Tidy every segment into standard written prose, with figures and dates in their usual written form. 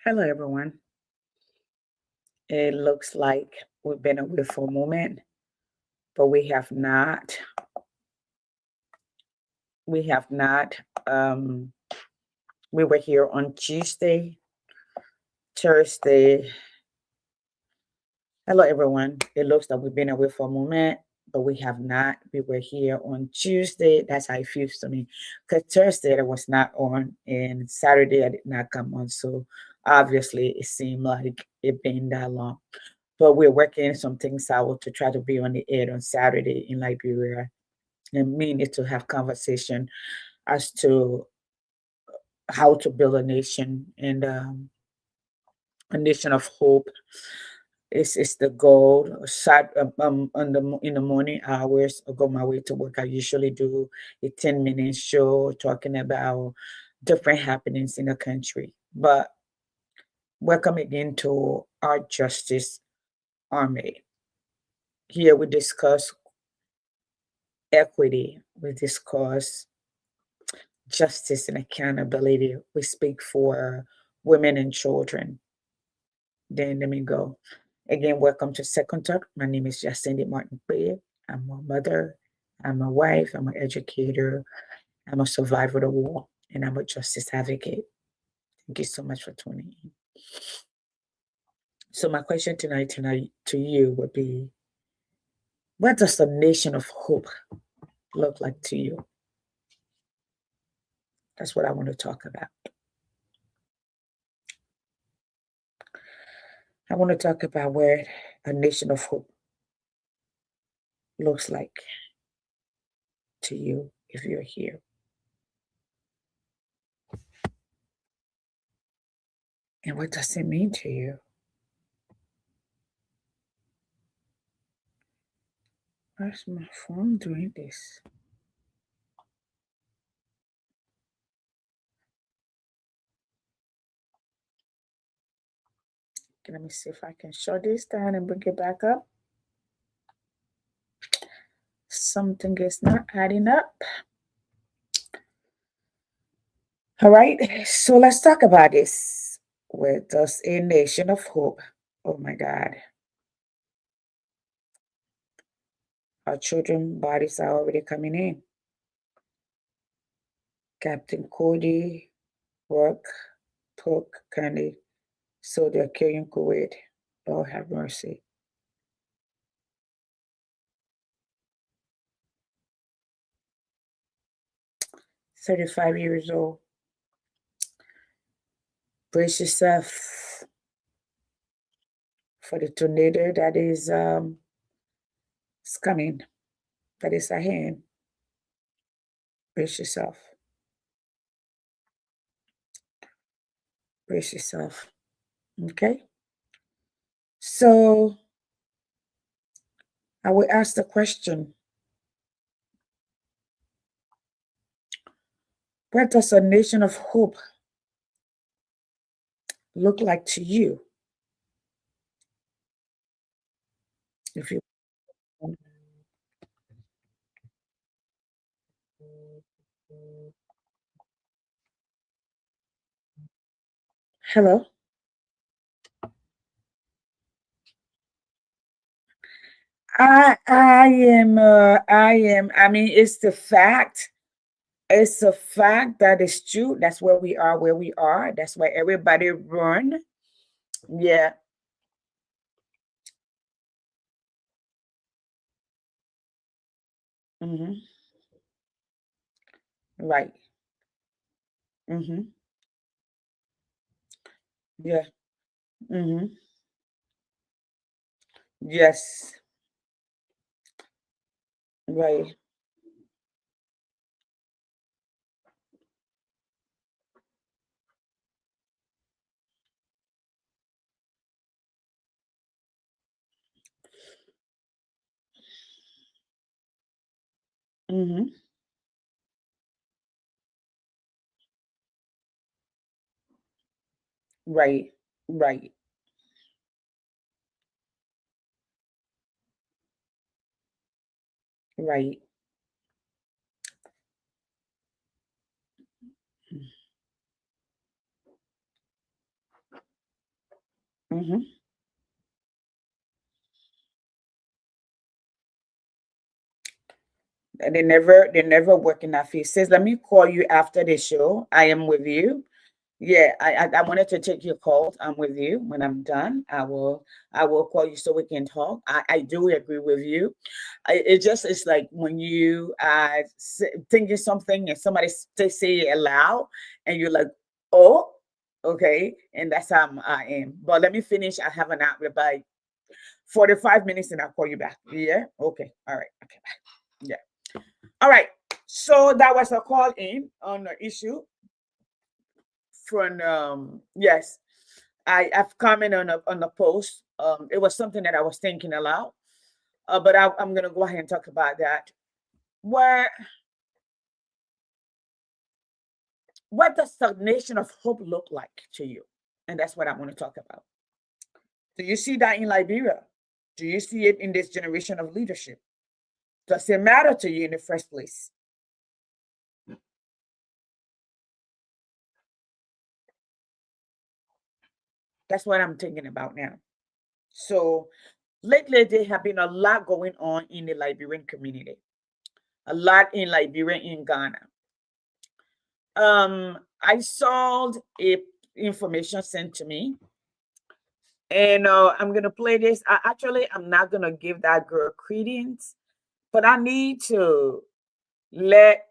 Hello, everyone. It looks like we've been away for a moment, but we have not. We have not. Um, we were here on Tuesday, Thursday. Hello, everyone. It looks like we've been away for a moment, but we have not. We were here on Tuesday. That's how it feels to me. Because Thursday I was not on, and Saturday I did not come on. So obviously it seemed like it been that long. But we're working some things out to try to be on the air on Saturday in Liberia. And we need to have conversation as to how to build a nation and a nation of hope is the goal. In the morning hours, I go my way to work. I usually do a 10-minute show talking about different happenings in the country. But welcome again to our Justice Army. Here we discuss equity. We discuss justice and accountability. We speak for women and children. Then let me go. Again, welcome to Second Talk. My name is Jacindy Martin Prayer. I'm a mother, I'm a wife, I'm an educator, I'm a survivor of the war, and I'm a justice advocate. Thank you so much for tuning in. So my question tonight to you would be, what does a nation of hope look like to you? That's what I want to talk about. I want to talk about where a nation of hope looks like to you if you're here. And what does it mean to you? Where's my phone doing this? Okay, let me see if I can shut this down and bring it back up. Something is not adding up. All right, so let's talk about this. Where does a nation of hope? Oh my God. Our children bodies are already coming in. Captain Cody, Rook, Took, Candy. So they're killing Kuwait. Lord have mercy. 35 years old. Brace yourself for the tornado that is coming. That is ahead. Brace yourself. Brace yourself. Okay. So I will ask the question, what does a nation of hope look like to you? If you hello. I mean it's the fact. It's a fact that is true. That's where we are, where we are. That's where everybody run. Yeah. Hmm. Right. Hmm. Yeah. Hmm. Yes. Right. Hmm. Right. Right. Right. Mm-hmm. And they never work in that field. Says, let me call you after the show. I am with you. Yeah, I wanted to take your call. I'm with you. When I'm done, I will call you so we can talk. I do agree with you. It just is like when you thinking something and somebody say it aloud and you're like, oh, okay, and that's how I am. But let me finish. I have an hour by 45 minutes and I'll call you back. Yeah, okay, all right, okay, bye. Yeah, all right. So that was a call in on the issue from yes, I've commented on the post. It was something that I was thinking aloud, but I'm gonna go ahead and talk about that. Where what does stagnation of hope look like to you? And that's what I want to talk about. Do you see that in Liberia? Do you see it in this generation of leadership? Does it matter to you in the first place? That's what I'm thinking about now. So lately, there have been a lot going on in the Liberian community, a lot in Liberia, in Ghana. I saw a information sent to me, and I'm gonna play this. I'm not gonna give that girl credence, but I need to let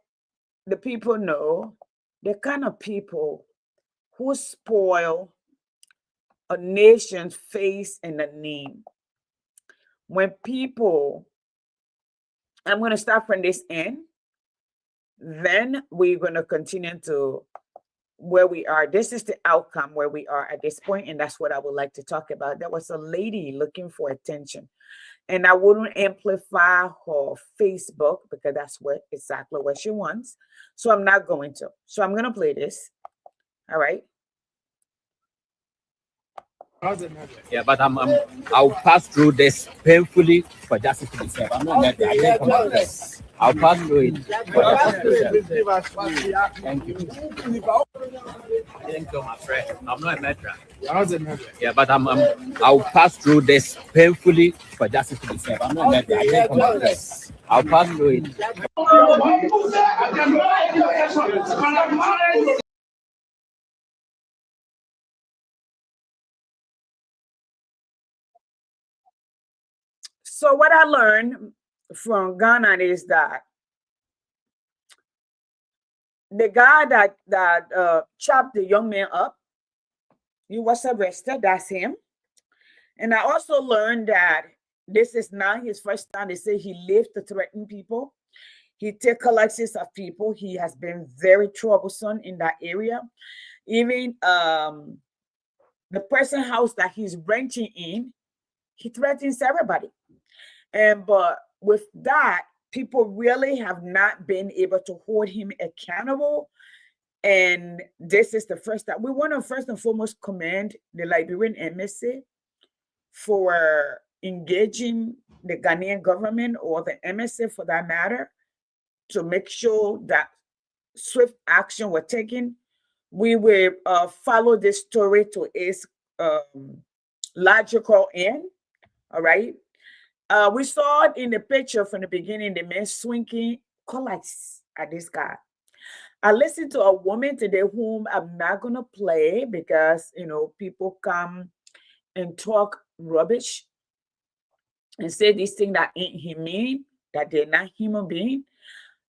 the people know the kind of people who spoil a nation's face and a name. When people, I'm gonna start from this end, then we're gonna continue to where we are. This is the outcome where we are at this point, and that's what I would like to talk about. There was a lady looking for attention, and I wouldn't amplify her Facebook because that's what exactly what she wants. So I'm not going to. So I'm gonna play this. All right. Yeah, but I'll pass through this painfully for justice to be served. I'm not mad. I didn't come out there. I'll pass through it for justice to be served. Thank you. I didn't kill my friend. I'm not a murderer. Yeah, but I'll pass through this painfully for justice to be served. I'm not a murderer. I didn't come out there. I'll pass through it. So what I learned from Ghana is that the guy that chopped the young man up, he was arrested. That's him. And I also learned that this is not his first time. They say he lived to threaten people. He take collections of people. He has been very troublesome in that area. Even the person house that he's renting in, he threatens everybody. And but with that, people really have not been able to hold him accountable. And this is the first time we want to first and foremost commend the Liberian embassy for engaging the Ghanaian government or the embassy for that matter to make sure that swift action was taken. We will follow this story to its logical end. All right. We saw it in the picture from the beginning, the man swinging collects at this guy. I listened to a woman today whom I'm not gonna play because people come and talk rubbish and say these things that ain't human, that they're not human being,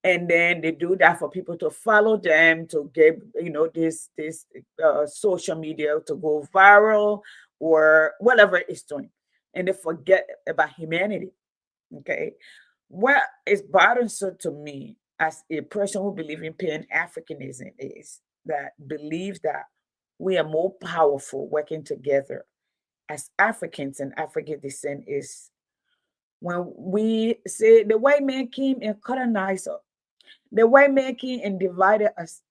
and then they do that for people to follow them to get this social media to go viral or whatever it's doing, and they forget about humanity. Okay, what is bothersome to me as a person who believes in Pan Africanism is that believes that we are more powerful working together as Africans and African descent is when we say the white man came and colonized us, the white man came and divided us,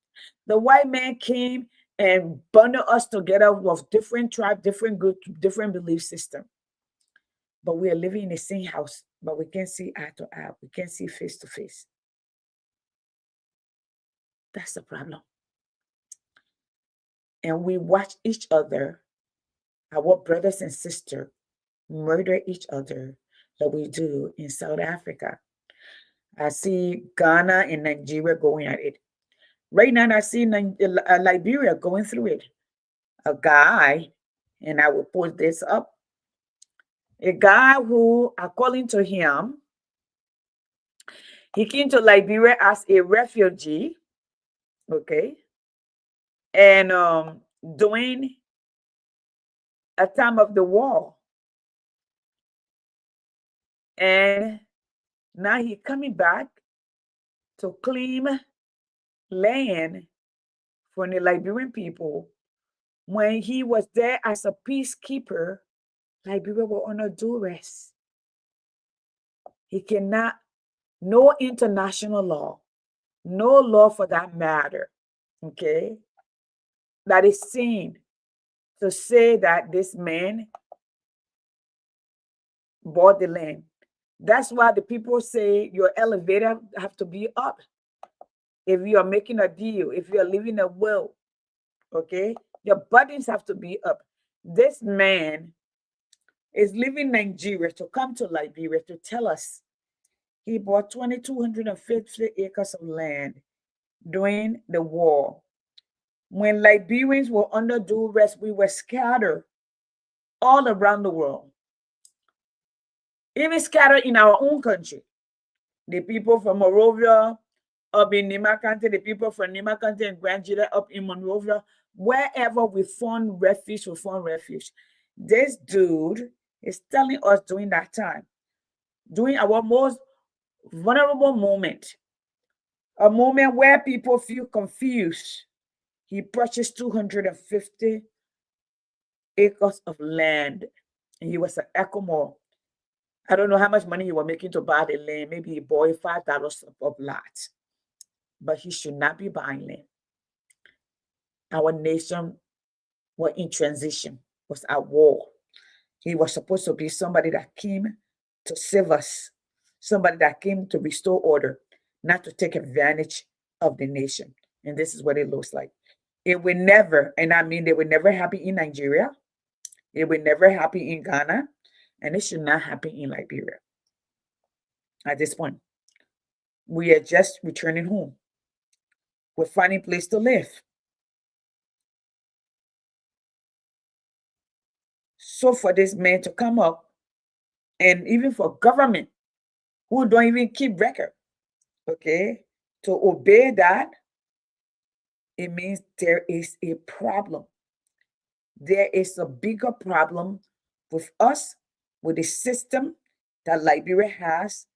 the white man came and bundled us together with different tribes, different groups, different belief system. But we are living in the same house, but we can't see eye to eye. We can't see face to face. That's the problem. And we watch each other our brothers and sisters murder each other like we do in South Africa. I see Ghana and Nigeria going at it. Right now, I see Liberia going through it. A guy, and I will post this up, a guy who, according to him, he came to Liberia as a refugee, okay, and during a time of the war, and now he coming back to claim land from the Liberian people. When he was there as a peacekeeper, Liberia was under duress. He cannot, no international law, no law for that matter, okay, that is seen to say that this man bought the land. That's why the people say your elevator have to be up. If you are making a deal, if you are leaving a will, okay, your buttons have to be up. This man is leaving Nigeria to come to Liberia to tell us he bought 2,250 acres of land during the war. When Liberians were under duress, we were scattered all around the world, even scattered in our own country. The people from Monrovia up in Nima County, the people from Nima County and Grand Gila up in Monrovia, wherever we found refuge, we found refuge. This dude is telling us during that time, during our most vulnerable moment, a moment where people feel confused, he purchased 250 acres of land. And he was an Ecomore. I don't know how much money he was making to buy the land. Maybe he bought $5 of lot. But he should not be buying land. Our nation was in transition, was at war. He was supposed to be somebody that came to save us, somebody that came to restore order, not to take advantage of the nation. And this is what it looks like. It will never, and I mean, they will never happen in Nigeria. It will never happen in Ghana. And it should not happen in Liberia. At this point, we are just returning home. We're finding a place to live. So for this man to come up, and even for government who don't even keep record, okay, to obey that, it means there is a problem. There is a bigger problem with us, with the system that Liberia has,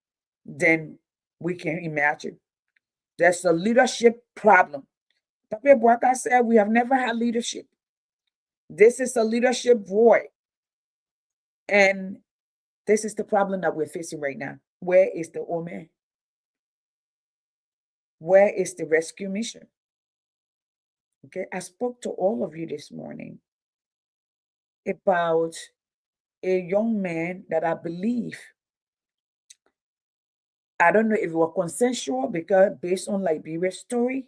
than we can imagine. There's a leadership problem. Papa Boaka said we have never had leadership. This is a leadership void. And this is the problem that we're facing right now. Where is the OME? Where is the rescue mission? Okay, I spoke to all of you this morning about a young man that I believe, I don't know if it was consensual, because based on Liberia's story,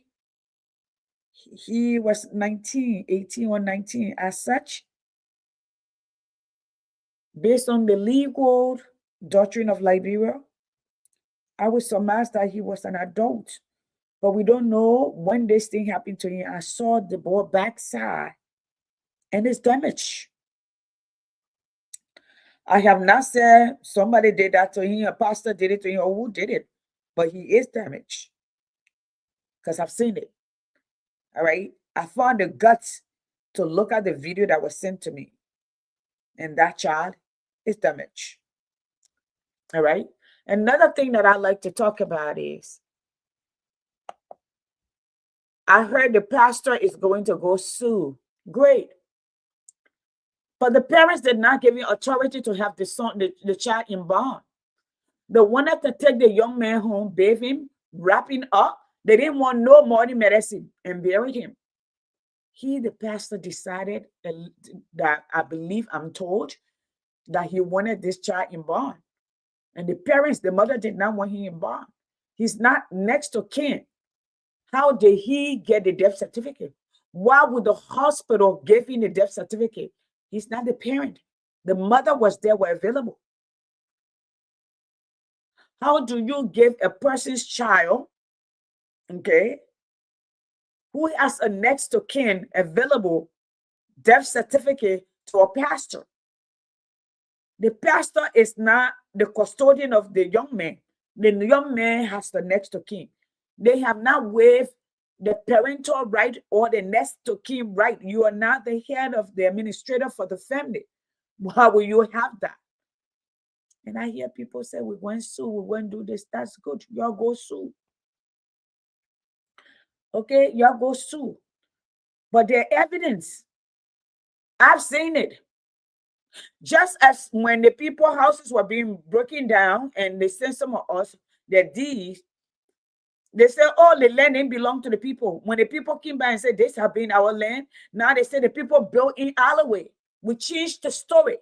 he was 19, 18 or 19. As such, based on the legal doctrine of Liberia, I would surmise that he was an adult. But we don't know when this thing happened to him. I saw the boy backside and it's damaged. I have not said somebody did that to him, a pastor did it to him, or who did it, but he is damaged because I've seen it. All right. I found the guts to look at the video that was sent to me, and that child is damaged. All right. Another thing that I like to talk about is, I heard the pastor is going to go sue. Great. But the parents did not give him authority to have the child in bond. They wanted to take the young man home, bathe him, wrap him up. They didn't want no morning medicine and bury him. The pastor decided that, I believe, I'm told, that he wanted this child in bond. And the parents, the mother did not want him in bond. He's not next to kin. How did he get the death certificate? Why would the hospital give him the death certificate? He's not the parent. The mother was there, were available. How do you give a person's child, okay, who has a next to kin available, death certificate to a pastor? The pastor is not the custodian of the young man. The young man has the next to kin. They have not waived the parental right or the next to kin right. You are not the head of the administrator for the family. Why will you have that? And I hear people say, we won't sue, we won't do this. That's good. Y'all go sue. Okay, y'all go sue. But the evidence, I've seen it. Just as when the people houses were being broken down and they sent some of us their deeds, they said, oh, the land didn't belong to the people. When the people came by and said, this have been our land, now they said the people built in alleyway. We changed the story.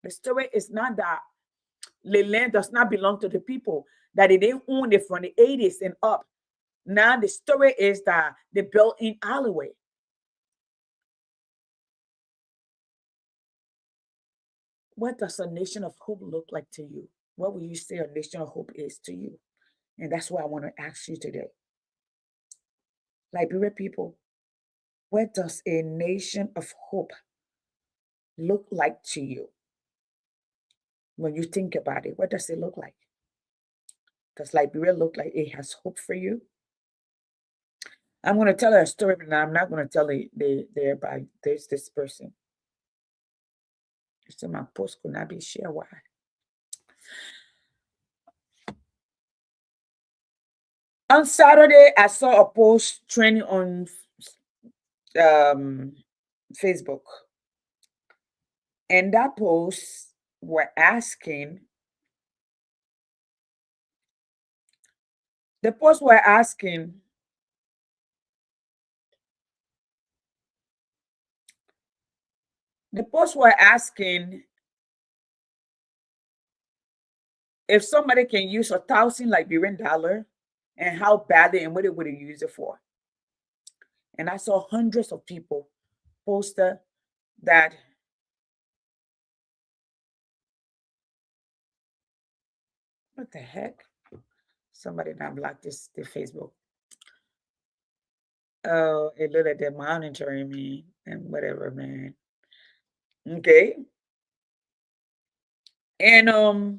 The story is not that the land does not belong to the people, that they didn't own it from the 80s and up. Now the story is that they built in alleyway. What does a nation of hope look like to you? What will you say a nation of hope is to you? And that's what I want to ask you today. Liberia people, what does a nation of hope look like to you? When you think about it, what does it look like? Does Liberia look like it has hope for you? I'm going to tell a story, but I'm not going to tell it there by this person. So my post could not be shared. Why? On Saturday, I saw a post trending on Facebook. And that post were asking, the post were asking, if somebody can use 1,000 Liberian dollar and how badly and what they would use it for. And I saw hundreds of people posted that what the heck? Somebody not blocked the Facebook. Oh, it looked like they're monitoring me and whatever, man. Okay. And and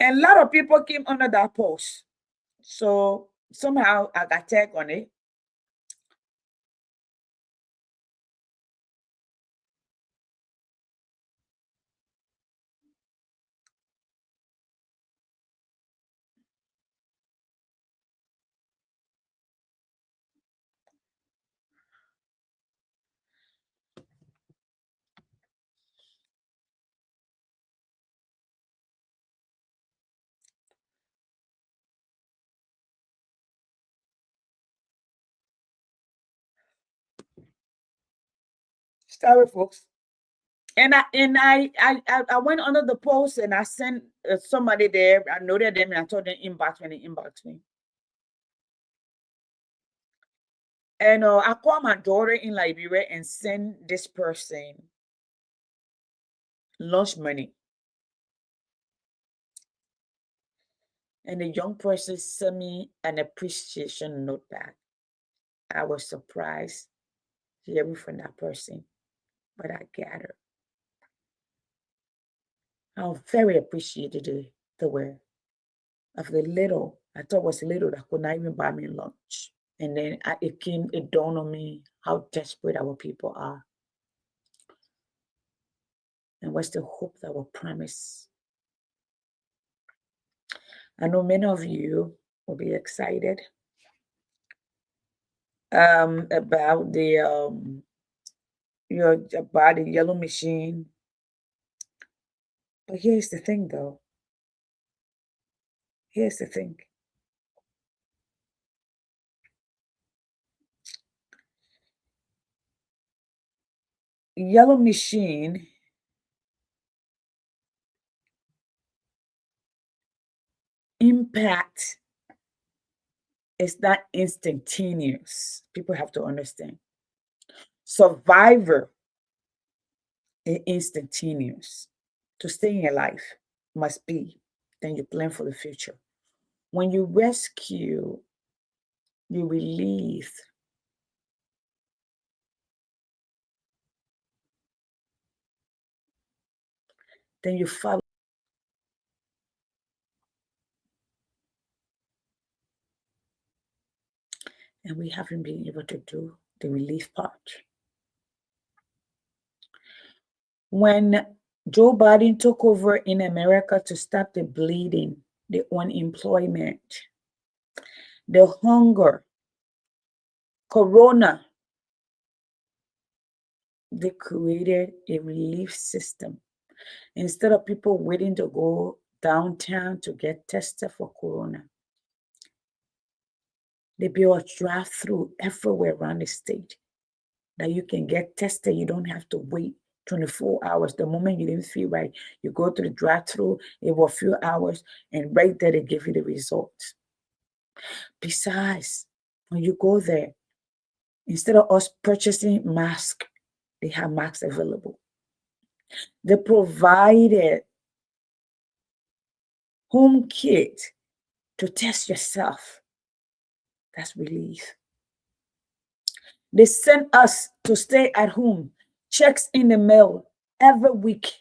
a lot of people came under that post. So somehow I got tagged on it. Sorry, folks. And I went under the post and I sent somebody there. I noted them and I told them inbox me. Inbox me. And I called my daughter in Liberia and sent this person lunch money. And the young person sent me an appreciation note back. I was surprised hearing from that person, but I gathered how very appreciated they were of the little, I thought was little that could not even buy me lunch. And then it dawned on me how desperate our people are. And what's the hope that will promise? I know many of you will be excited about the about the yellow machine. But here's the thing though. Here's the thing. Yellow machine impact is not instantaneous. People have to understand. Survivor is instantaneous. To stay in your life must be, then you plan for the future. When you rescue, you relieve, then you follow. And we haven't been able to do the relief part. When Joe Biden took over in America to stop the bleeding, the unemployment, the hunger, Corona, they created a relief system. Instead of people waiting to go downtown to get tested for Corona, they built a drive-through everywhere around the state that you can get tested. You don't have to wait 24 hours. The moment you didn't feel right, you go to the drive-through, it will a few hours, and right there they give you the results. Besides, when you go there, instead of us purchasing masks, they have masks available. They provided home kit to test yourself. That's relief. They sent us to stay at home, checks in the mail every week,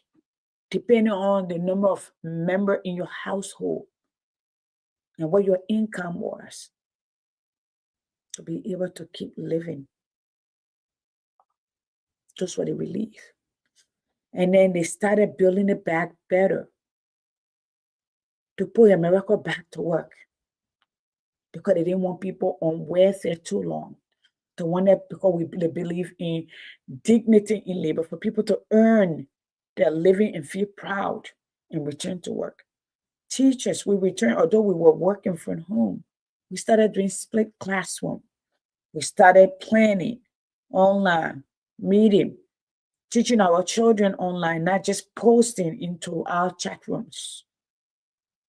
depending on the number of members in your household and what your income was, to be able to keep living. Just for the relief. And then they started building it back better to put America back to work, because they didn't want people on welfare too long. They wanted, because they believe in dignity in labor, for people to earn their living and feel proud and return to work. Teachers, we returned, although we were working from home. We started doing split classroom. We started planning online, meeting, teaching our children online, not just posting into our chat rooms,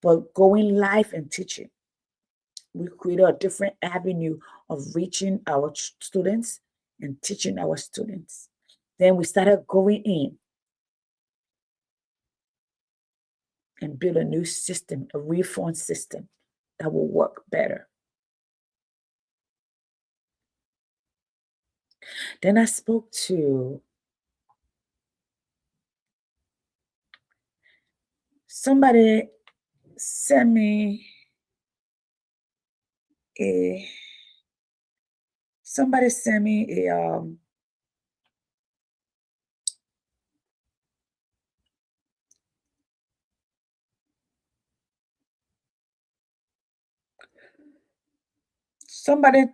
but going live and teaching. We created a different avenue of reaching our students and teaching our students. Then we started going in and build a new system, a refund system that will work better. Then I spoke to somebody, sent me a somebody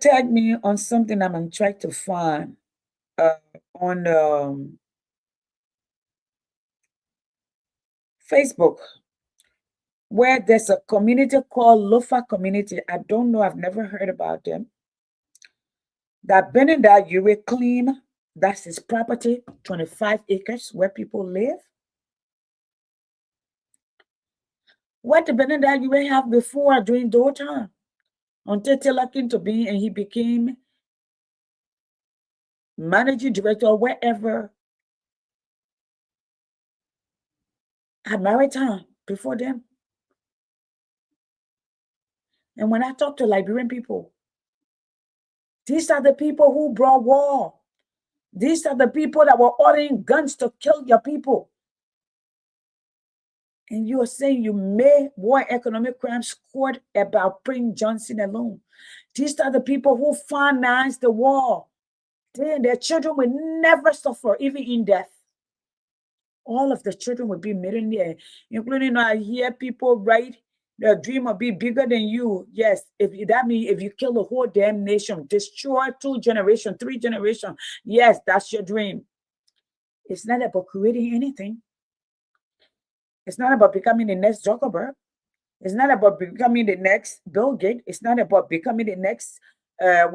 tagged me on something I'm trying to find on Facebook, where there's a community called Lofa Community. I don't know, I've never heard about them. That Benedad Ure claim, that's his property, 25 acres where people live. What did Benedad Ure have before during those time? Until Taylor came to be and he became managing director or wherever at Maritime before them. And when I talk to Liberian people, these are the people who brought war. These are the people that were ordering guns to kill your people. And you are saying you made war economic crimes court about Prince Johnson alone. These are the people who financed the war. Their children will never suffer, even in death. All of the children will be millionaires, including I hear people write, the dream will be bigger than you. Yes, that means if you kill the whole damn nation, destroy 2 generations, 3 generations, yes, that's your dream. It's not about creating anything. It's not about becoming the next Zuckerberg. It's not about becoming the next Bill Gates. It's not about becoming the next, Mark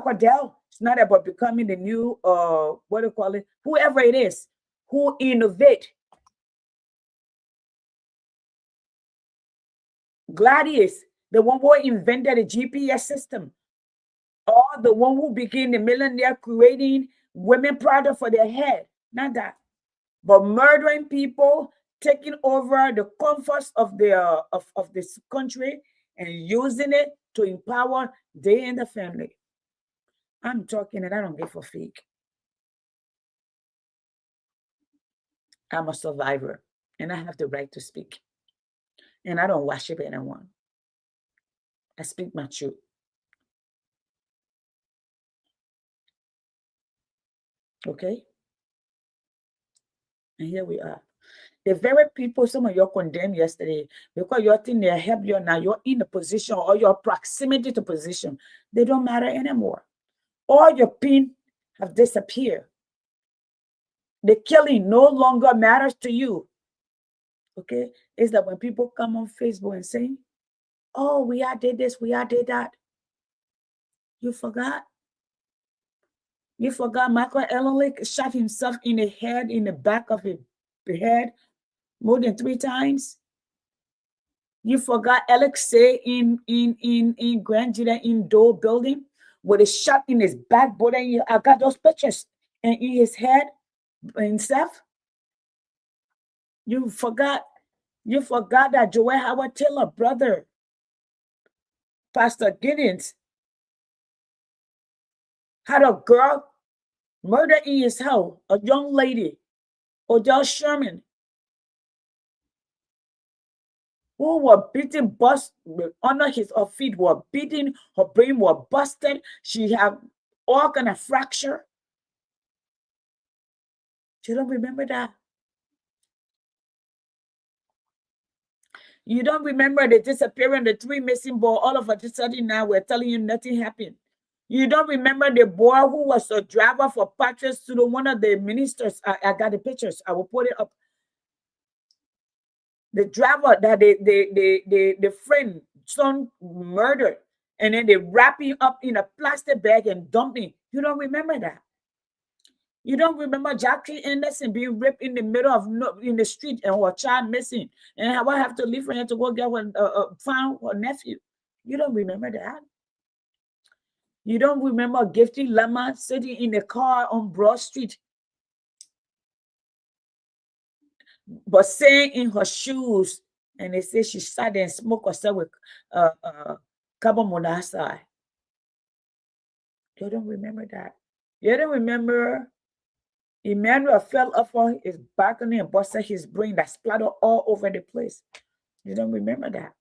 Waddell. It's not about becoming the new, whoever it is, who innovate. Gladius, the one who invented the GPS system, or the one who became the millionaire creating women product for their head. Not that. But murdering people, taking over the comforts of of this country and using it to empower they and the family. I'm talking and I don't give a fake. I'm a survivor and I have the right to speak. And I don't worship anyone. I speak my truth. Okay? And here we are. The very people some of you condemned yesterday because you think they help you now, you're in a position or your proximity to position, they don't matter anymore. All your pain have disappeared. The killing no longer matters to you. Okay? It's that when people come on Facebook and say, oh, we all did this, we all did that. You forgot. You forgot Michael Ellick shot himself in the head, in the back of the head, more than 3 times. You forgot Alexei in Grand Judah indoor building with a shot in his backbone. And I got those pictures and in his head himself. You forgot that Joel Howard Taylor brother, Pastor Giddens, had a girl murdered in his house, a young lady, Odell Sherman, who were beaten, bust under her feet, were beaten, her brain was busted, she had organ fracture. You don't remember that? You don't remember the disappearance, the 3 missing boys, all of a sudden now we're telling you nothing happened. You don't remember the boy who was a driver for Patrice to one of the ministers. I got the pictures. I will put it up. The driver that the friend son murdered, and then they wrap him up in a plastic bag and dump him. You don't remember that? You don't remember Jackie Anderson being raped in the middle of in the street and her child missing, and how I have to leave for her to go get found her nephew. You don't remember that? You don't remember Gifty Lama sitting in a car on Broad Street, but saying in her shoes, and they say she sat there and smoked herself with carbon monoxide. You don't remember that? You don't remember Emmanuel fell off on his balcony and busted his brain that splattered all over the place. You don't remember that?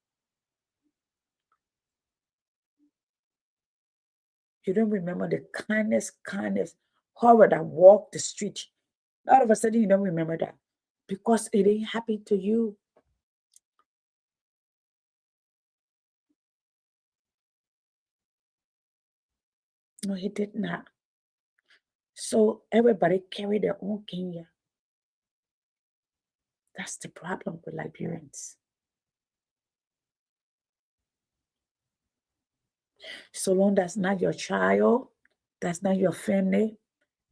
You don't remember the kindness horror that walked the street. All of a sudden, you don't remember that because it ain't happened to you. No, he did not. So everybody carry their own Kenya. That's the problem with Liberians. So long that's not your child, that's not your family,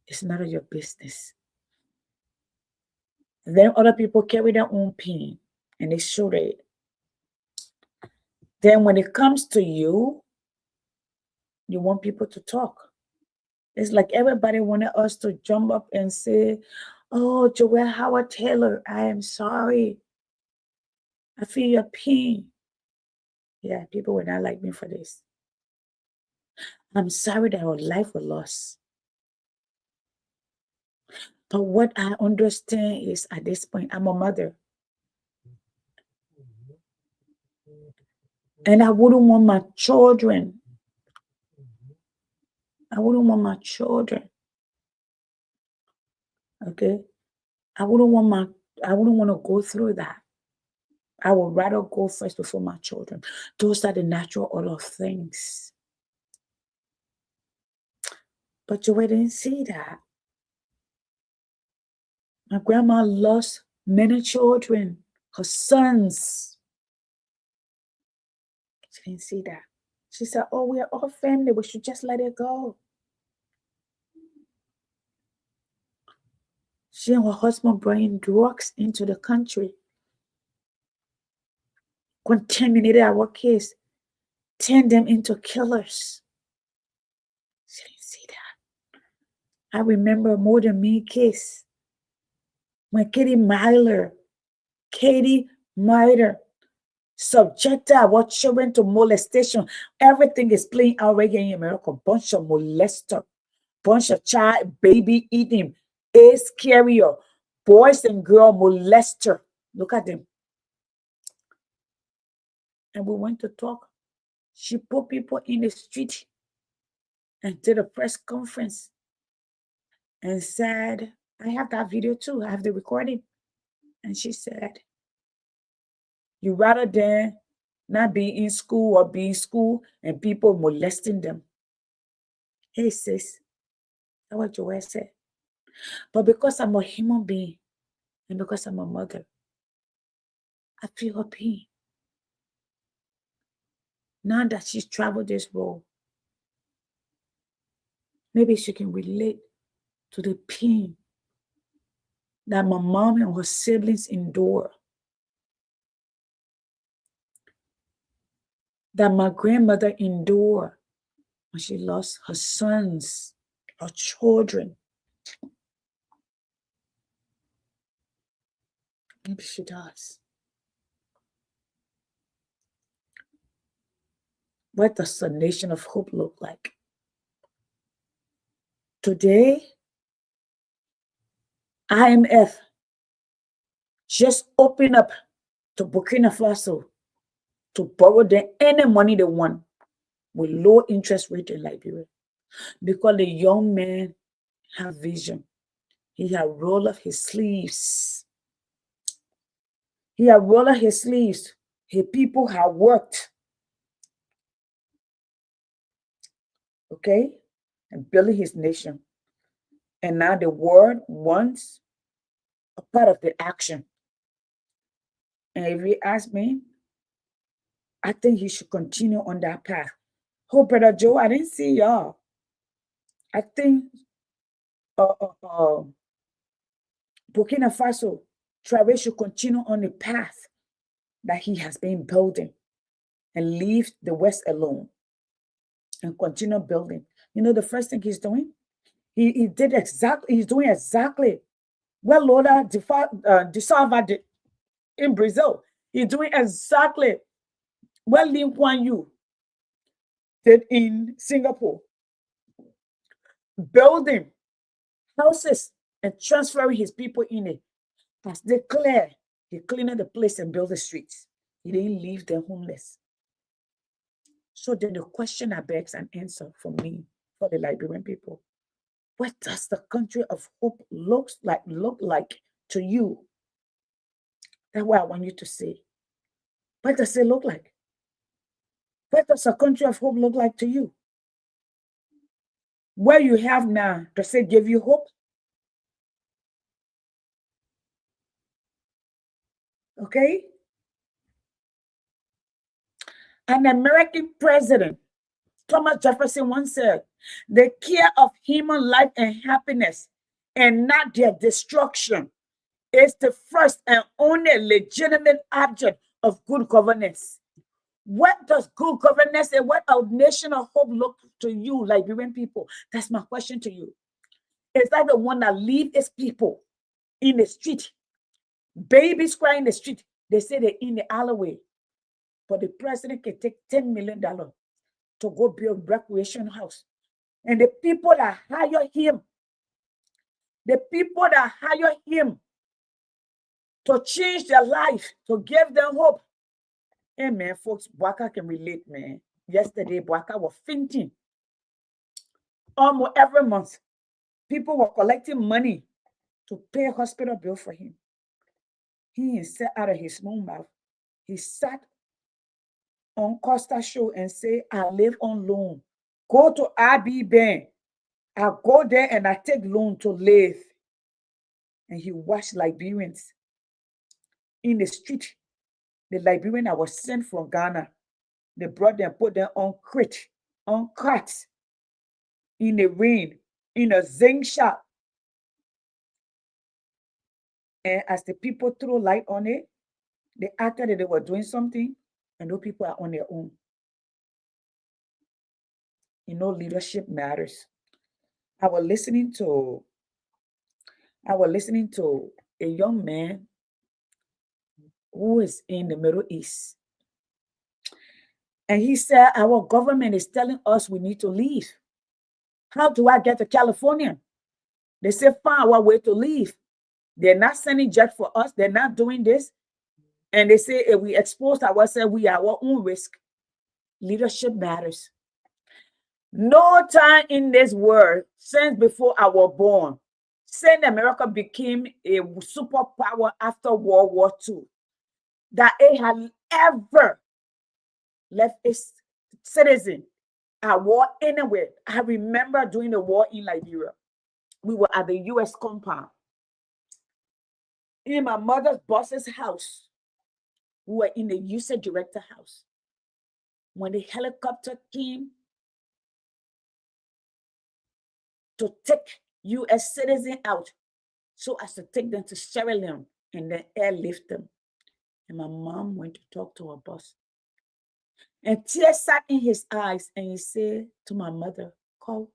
it's none of your business. Then other people carry their own pain and they show it. Then when it comes to you, you want people to talk. It's like everybody wanted us to jump up and say, oh, Joel Howard Taylor, I am sorry. I feel your pain. Yeah, people would not like me for this. I'm sorry that our life was lost. But what I understand is at this point, I'm a mother. And I wouldn't want my children. I wouldn't want my children. Okay? I wouldn't want to go through that. I would rather go first before my children. Those are the natural order of things. But Joey didn't see that. My grandma lost many children, her sons. She didn't see that. She said, oh, we're all family. We should just let it go. She and her husband bringing drugs into the country. contaminated our kids, turned them into killers. She didn't see that. I remember more than me case when Katie Myler subjected our children to molestation. Everything is playing out right here in America. Bunch of molester, bunch of child baby eating, AIDS carrier, boys and girl molester. Look at them. And we went to talk. She put people in the street and did a press conference and said, I have that video too. I have the recording. And she said, you rather than not be in school or be in school and people molesting them. Hey, sis, that's what Joelle said. But because I'm a human being and because I'm a mother, I feel her pain. Now that she's traveled this road, maybe she can relate to the pain that my mom and her siblings endure, that my grandmother endured when she lost her sons, her children. Maybe she does. What does the nation of hope look like? Today, IMF just open up to Burkina Faso to borrow them any money they want with low interest rate in Liberia, because the young man have vision. He had rolled up his sleeves. He had rolled up his sleeves. His people have worked, okay, and building his nation. And now the world wants a part of the action. And if you ask me, I think he should continue on that path. Oh, Brother Joe, I didn't see y'all. I think Burkina Faso, Traoré should continue on the path that he has been building and leave the West alone and continue building. You know, the first thing he's doing, he's doing exactly what Lula de Silva did in Brazil. He's doing exactly what Lee Kuan Yew did in Singapore. Building houses and transferring his people in it. As they clear, he cleaned the place and built the streets. He didn't leave them homeless. So then the question that begs an answer for me, for the Liberian people. What does the country of hope look like to you? That's what I want you to say. What does it look like? What does a country of hope look like to you? Where you have now, does it give you hope? Okay? An American president, Thomas Jefferson, once said, the care of human life and happiness and not their destruction is the first and only legitimate object of good governance. What does good governance and what our nation of hope look to you, Liberian people? That's my question to you. Is that the one that leave its people in the street? Babies crying in the street. They say they're in the alleyway. But the president can take $10 million to go build a recreation house. And the people that hire him to change their life, to give them hope. Hey, man, folks, Bwaka can relate, man. Yesterday, Bwaka was fainting. Almost every month, people were collecting money to pay a hospital bill for him. He said out of his own mouth, he sat on Costa show and say, I live on loan. Go to RB Bank. I go there and I take loan to live. And he watched Liberians in the street. The Liberian that was sent from Ghana, they brought them, put them on carts, in the rain, in a zinc shop. And as the people threw light on it, they acted that they were doing something. and those people are on their own. Leadership matters. I was listening to a young man who is in the Middle East. And he said, our government is telling us we need to leave. How do I get to California? They say, find our way to leave. They're not sending jets for us. They're not doing this. And they say, if we expose ourselves, we are our own risk. Leadership matters. No time in this world since before I was born, since America became a superpower after World War II, that it had ever left its citizen at war anywhere. I remember during the war in Liberia, we were at the U.S. compound. In my mother's boss's house, we were in the USAID director house. When the helicopter came to take U.S. citizens out, so as to take them to Sierra Leone and then airlift them. And my mom went to talk to her boss. And tears sat in his eyes, and he said to my mother, Cole,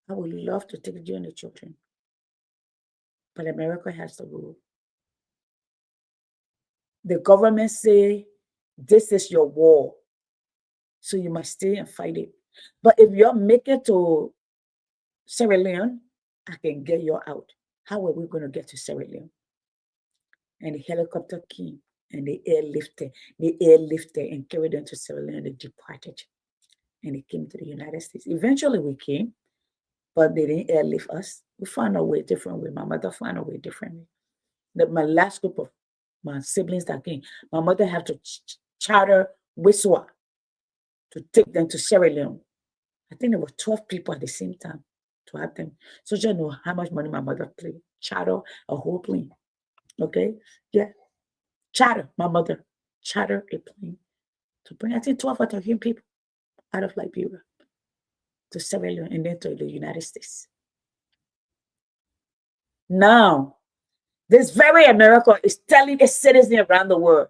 I would love to take you and the children, but America has the rule. The government say, this is your war, so you must stay and fight it. But if you make it to Sierra Leone, I can get you out. How are we going to get to Sierra Leone? And the helicopter came, and they airlifted and carried them to Sierra Leone. They departed, and they came to the United States. Eventually, we came, but they didn't airlift us. We found our way different way. My mother found a way differently. My last group of my siblings that came, my mother had to charter Wiswa to take them to Sierra Leone. I think there were 12 people at the same time to have them. So you know how much money my mother paid. Charter a whole plane. Okay? Yeah. My mother charter a plane to bring, I think, 12 or 13 people out of Liberia to Sierra Leone and then to the United States. Now, this very America is telling its citizens around the world,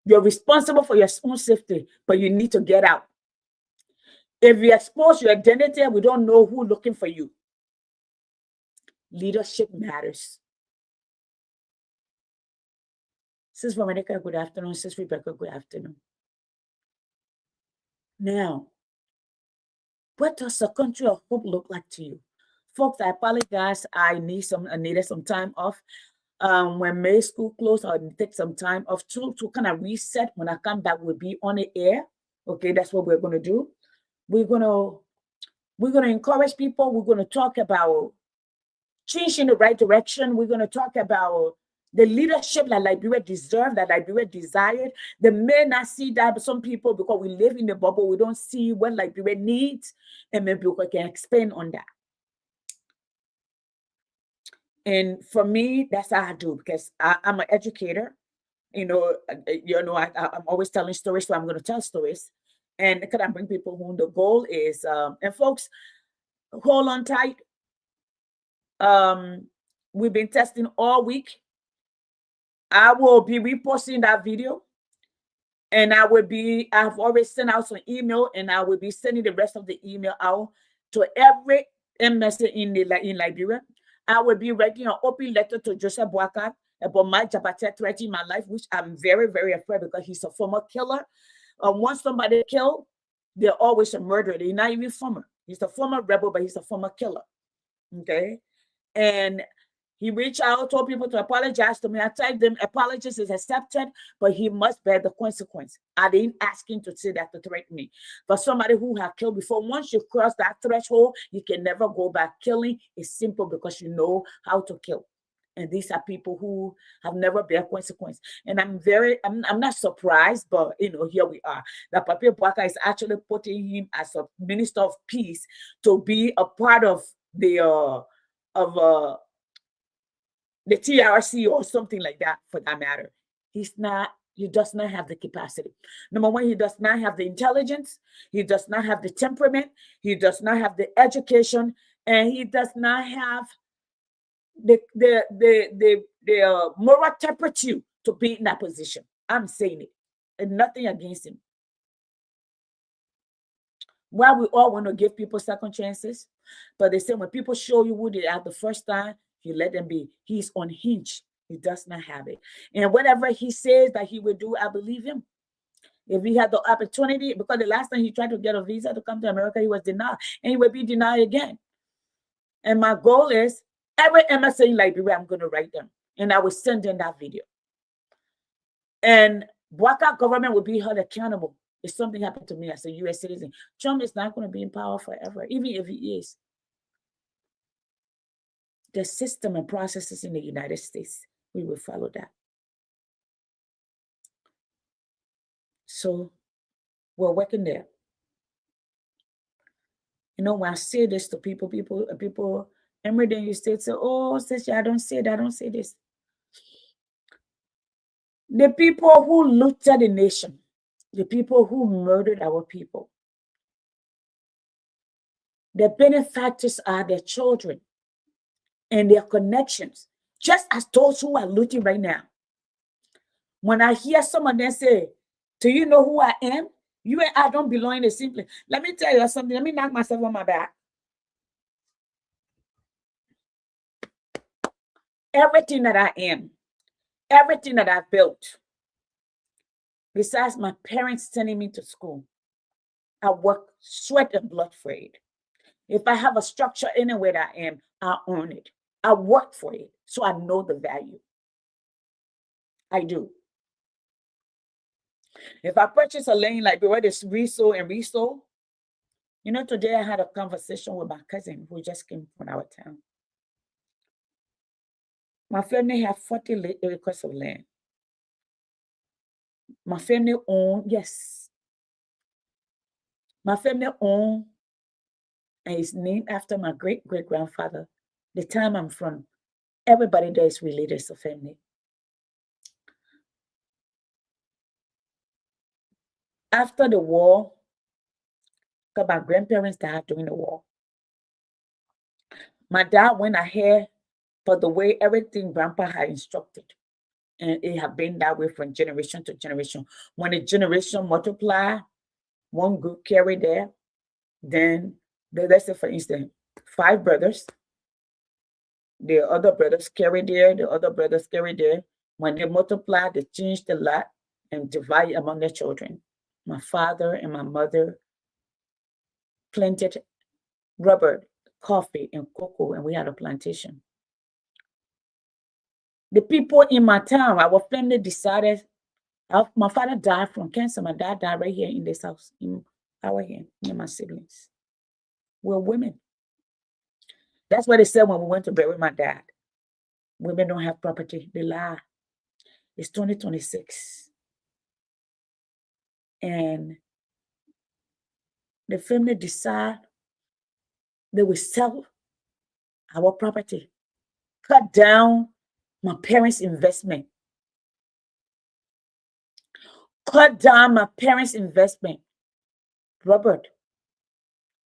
you're responsible for your own safety, but you need to get out. If you expose your identity, we don't know who's looking for you. Leadership matters. Sis Veronica, good afternoon. Sis Rebecca, good afternoon. Now, what does a country of hope look like to you? Folks, I apologize. I needed some time off. When May school closed, I'll take some time off to kind of reset. When I come back, we'll be on the air. Okay, that's what we're going to do. We're gonna encourage people. We're going to talk about change in the right direction. We're going to talk about the leadership that Liberia deserves, that Liberia desired. They may not see that, but some people, because we live in the bubble, we don't see what Liberia needs, and maybe we can expand on that. And for me, that's how I do, because I'm an educator. I'm always telling stories, so I'm going to tell stories. And can I bring people home? The goal is, and folks, hold on tight. We've been testing all week. I will be reposting that video, and I've already sent out some email, and I will be sending the rest of the email out to every embassy in Liberia. I will be writing an open letter to Joseph Boakai about my Jabate threatening my life, which I'm very, very afraid, because he's a former killer. Once somebody killed, they're always a murderer. They're not even former. He's a former rebel, but he's a former killer. Okay? And he reached out, told people to apologize to me. I told them apologies is accepted, but he must bear the consequence. I didn't ask him to say that to threaten me. But somebody who has killed before, once you cross that threshold, you can never go back. Killing is simple because you know how to kill. And these are people who have never bear consequence. And I'm not surprised, but here we are. That Papi Boakai is actually putting him as a minister of peace to be a part of the TRC or something like that, for that matter. He does not have the capacity. Number one, he does not have the intelligence. He does not have the temperament. He does not have the education, and he does not have the moral turpitude to be in that position. I'm saying it. And nothing against him. Why we all want to give people second chances, but they say when people show you who they are the first time, you let them be. He's unhinged. He does not have it. And whatever he says that he will do, I believe him. If he had the opportunity, because the last time he tried to get a visa to come to America, he was denied, and he will be denied again. And my goal is every embassy in Liberia, I'm going to write them, and I will send them that video. And Bouaka government will be held accountable if something happened to me as a U.S. citizen. Trump is not going to be in power forever, even if he is. The system and processes in the United States, we will follow that. So we're working there. You know, when I say this to people, every day you say, oh, sister, I don't say that, I don't say this. The people who looted the nation, the people who murdered our people, the benefactors are their children and their connections, just as those who are looting right now. When I hear some of them say, do you know who I am? You and I don't belong in the same place. Let me tell you something. Let me knock myself on my back. Everything that I am, everything that I've built, besides my parents sending me to school, I work sweat and blood for it. If I have a structure anywhere that I am, I own it. I work for it, so I know the value. I do. If I purchase a land like where there's resold and resold, you know, today I had a conversation with my cousin who just came from our town. My family have 40 acres of land. My family own, yes. My family own, and it's named after my great-great-grandfather. The time I'm from, everybody there is related to family. After the war, because my grandparents died during the war, my dad went ahead for the way everything grandpa had instructed. And it had been that way from generation to generation. When the generation multiply, one group carry there, then let's say for instance, 5 brothers, the other brothers carry there, the other brothers carry there. When they multiply, they change the lot and divide among their children. My father and my mother planted rubber, coffee, and cocoa, and we had a plantation. The people in my town, our family decided, my father died from cancer. My dad died right here in this house, in our here, near my siblings. We're women. That's what they said when we went to bury my dad. Women don't have property. They lie. It's 2026. And the family decide they will sell our property, cut down my parents' investment. Cut down my parents' investment. Robert,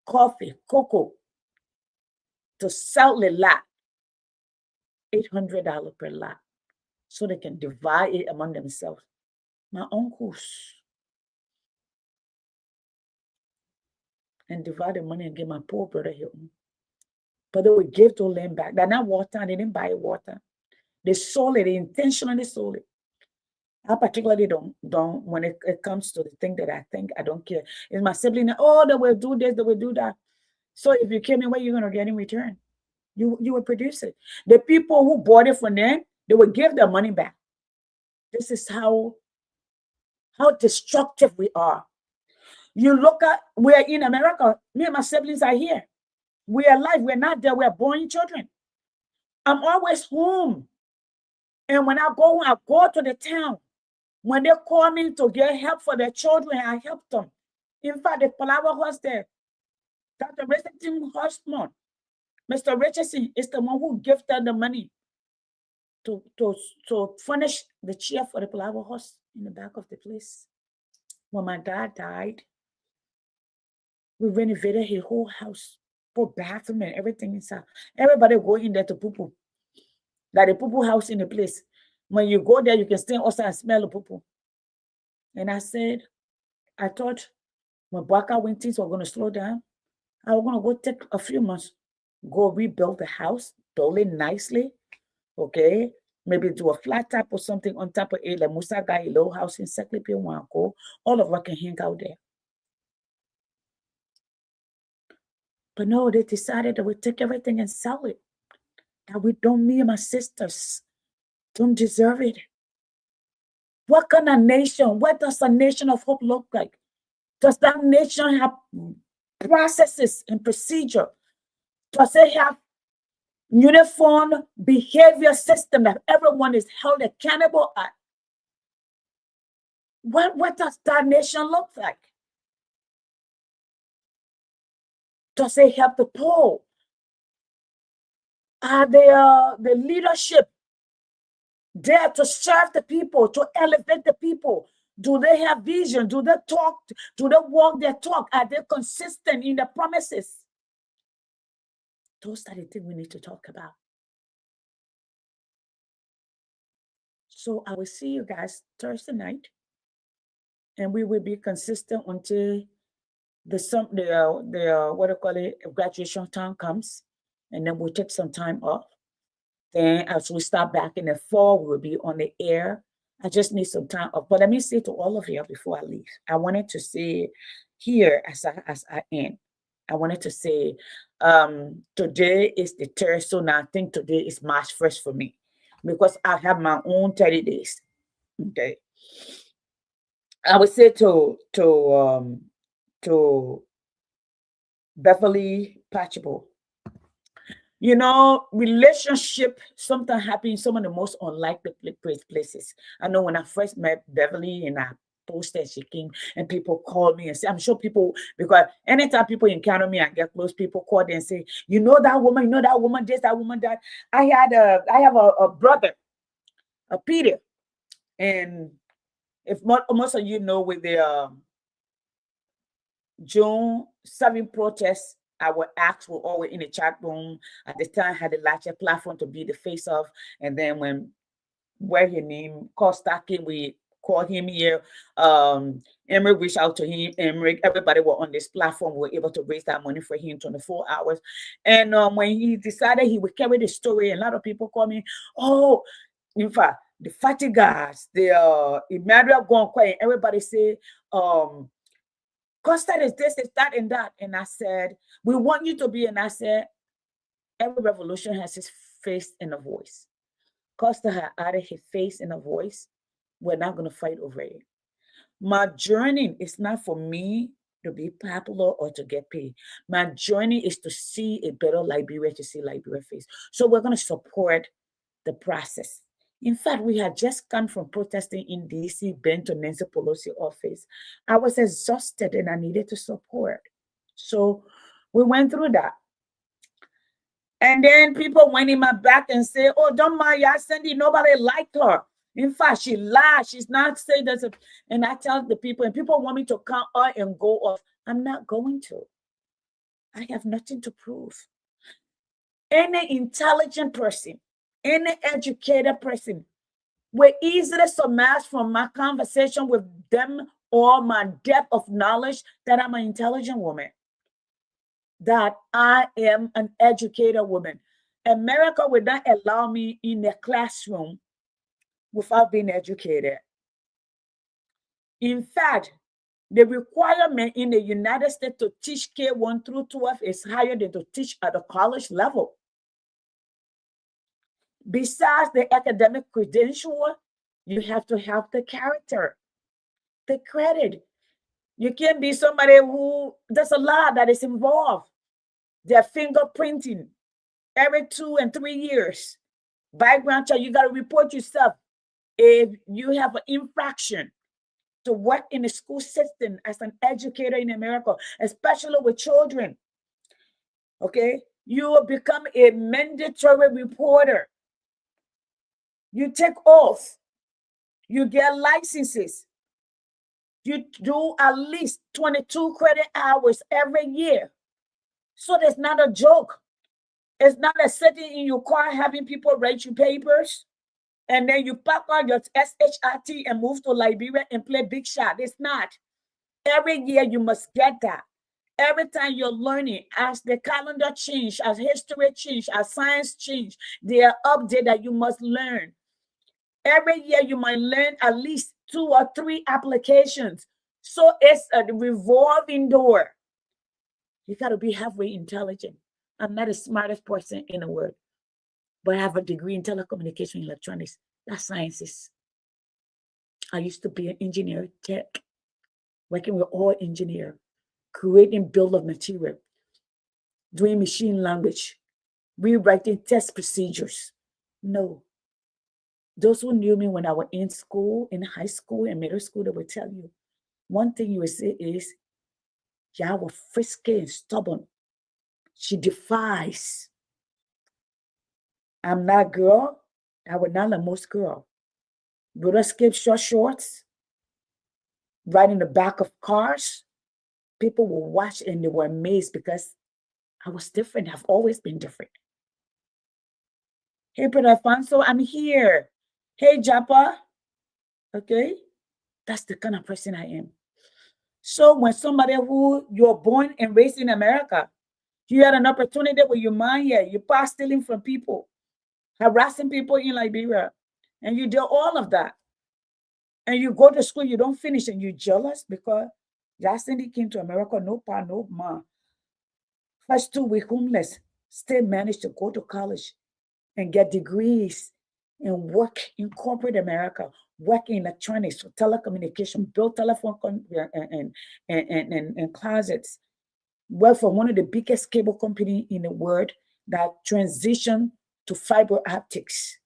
coffee, cocoa, to sell the lot, $800 per lot, so they can divide it among themselves. My uncles. And divide the money and give my poor brother here. But they would give the land back. They're not water, they didn't buy water. They sold it, they intentionally sold it. I particularly don't when it comes to the thing that I think, I don't care. It's my sibling, oh, they will do this, they will do that. So if you came in, what are you going to get in return? You will produce it. The people who bought it from them, they will give their money back. This is how destructive we are. You look at, we're in America, me and my siblings are here. We are alive, we're not there, we're born children. I'm always home. And when I go to the town. When they call me to get help for their children, I help them. In fact, the Palawa house there, Dr. Richardson Horstman, Mr. Richardson is the one who gifted the money to furnish the chair for the Palawa house in the back of the place. When my dad died, we renovated his whole house, put bathroom and everything inside. Everybody go in there to poo-poo. Like the poo-poo house in the place. When you go there, you can stand outside and smell the poo-poo. And I said, I thought when Baka when things were going to slow down, I was going to go take a few months, go rebuild the house, build it nicely, okay? Maybe do a flat top or something on top of it, like Musa got a low house in Seklipi Wanko. All of us can hang out there. But no, they decided that we take everything and sell it. That we don't, me and my sisters don't deserve it. What kind of nation? What does a nation of hope look like? Does that nation have processes and procedure? Does it have uniform behavior system that everyone is held accountable at? What does that nation look like? Does it have the poor? Are the leadership there to serve the people, to elevate the people? Do they have vision? Do they talk? Do they walk their talk? Are they consistent in the promises? Those are the things we need to talk about. So I will see you guys Thursday night, and we will be consistent until the what do you call it, graduation time comes, and then we'll take some time off. Then as we start back in the fall, we'll be on the air. I just need some time off. But let me say to all of you before I leave, I wanted to say here as I end, I wanted to say today is the third, so now I think today is March 1st for me because I have my own 30 days. Okay. I would say to Beverly Patchable, you know, relationship sometimes happen in some of the most unlikely places. I know when I first met Beverly and I posted, she came and people called me and say, I'm sure people, because anytime people encounter me, I get close, people call and say, you know that woman, this, that woman, that. I have a brother, a Peter, and if most of you know with the June 7 protests, our acts were always in the chat room. At the time, had a larger platform to be the face of. And then when where his name Costa came, we called him here. Emmerich reached out to him. Emmerich, everybody were on this platform. We were able to raise that money for him 24 hours. And when he decided he would carry the story, a lot of people call me, oh, in fact, the Fatigas, the Emmanuel Gonquay, everybody say, Costa is this, is that, and that. And I said, we want you to be, and I said, every revolution has his face and a voice. Costa had added his face and a voice. We're not going to fight over it. My journey is not for me to be popular or to get paid. My journey is to see a better Liberia, to see Liberia face. So we're going to support the process. In fact, we had just come from protesting in DC, been to Nancy Pelosi office. I was exhausted and I needed to support. So we went through that. And then people went in my back and said, oh, don't mind Cindy, nobody liked her. In fact, she lied. She's not saying that. And I tell the people, and people want me to come on and go off. I'm not going to. I have nothing to prove. Any intelligent person, any educated person will easily surmise from my conversation with them or my depth of knowledge that I'm an intelligent woman, that I am an educated woman. America would not allow me in the classroom without being educated. In fact, the requirement in the United States to teach K1 through 12 is higher than to teach at the college level. Besides the academic credential, you have to have the character, the credit. You can't be somebody who, there's a lot that is involved. They're fingerprinting every 2 and 3 years. Background check, you got to report yourself if you have an infraction to work in the school system as an educator in America, especially with children. Okay, you will become a mandatory reporter. You take oath, you get licenses, you do at least 22 credit hours every year. So that's not a joke. It's not a sitting in your car having people write you papers. and then you pack on your SHRT and move to Liberia and play big shot. It's not. Every year you must get that. Every time you're learning, as the calendar change, as history change, as science change, there are updates that you must learn. Every year you might learn at least 2 or 3 applications. So it's a revolving door. You got to be halfway intelligent. I'm not the smartest person in the world, but I have a degree in telecommunication and electronics. That's sciences. I used to be an engineer, tech, working with all engineers, creating bill of material, doing machine language, rewriting test procedures. No. Those who knew me when I was in school, in high school and middle school, they would tell you, one thing you would say is, yeah, I was frisky and stubborn. She defies. I'm not a girl. I was not like most girl. Roller skate short shorts, right in the back of cars. People will watch and they were amazed because I was different. I've always been different. Hey, Brother Alfonso, I'm here. Hey, Japa. Okay? That's the kind of person I am. So when somebody who you're born and raised in America, you had an opportunity with your mind here, you pass stealing from people, harassing people in Liberia, and you do all of that. And you go to school, you don't finish, and you're jealous because Jacindy came to America, no pa, no ma. First 2 weeks homeless, still managed to go to college and get degrees and work in corporate America, work in electronics, telecommunication, build telephone and closets, work for one of the biggest cable company in the world that transitioned to fiber optics.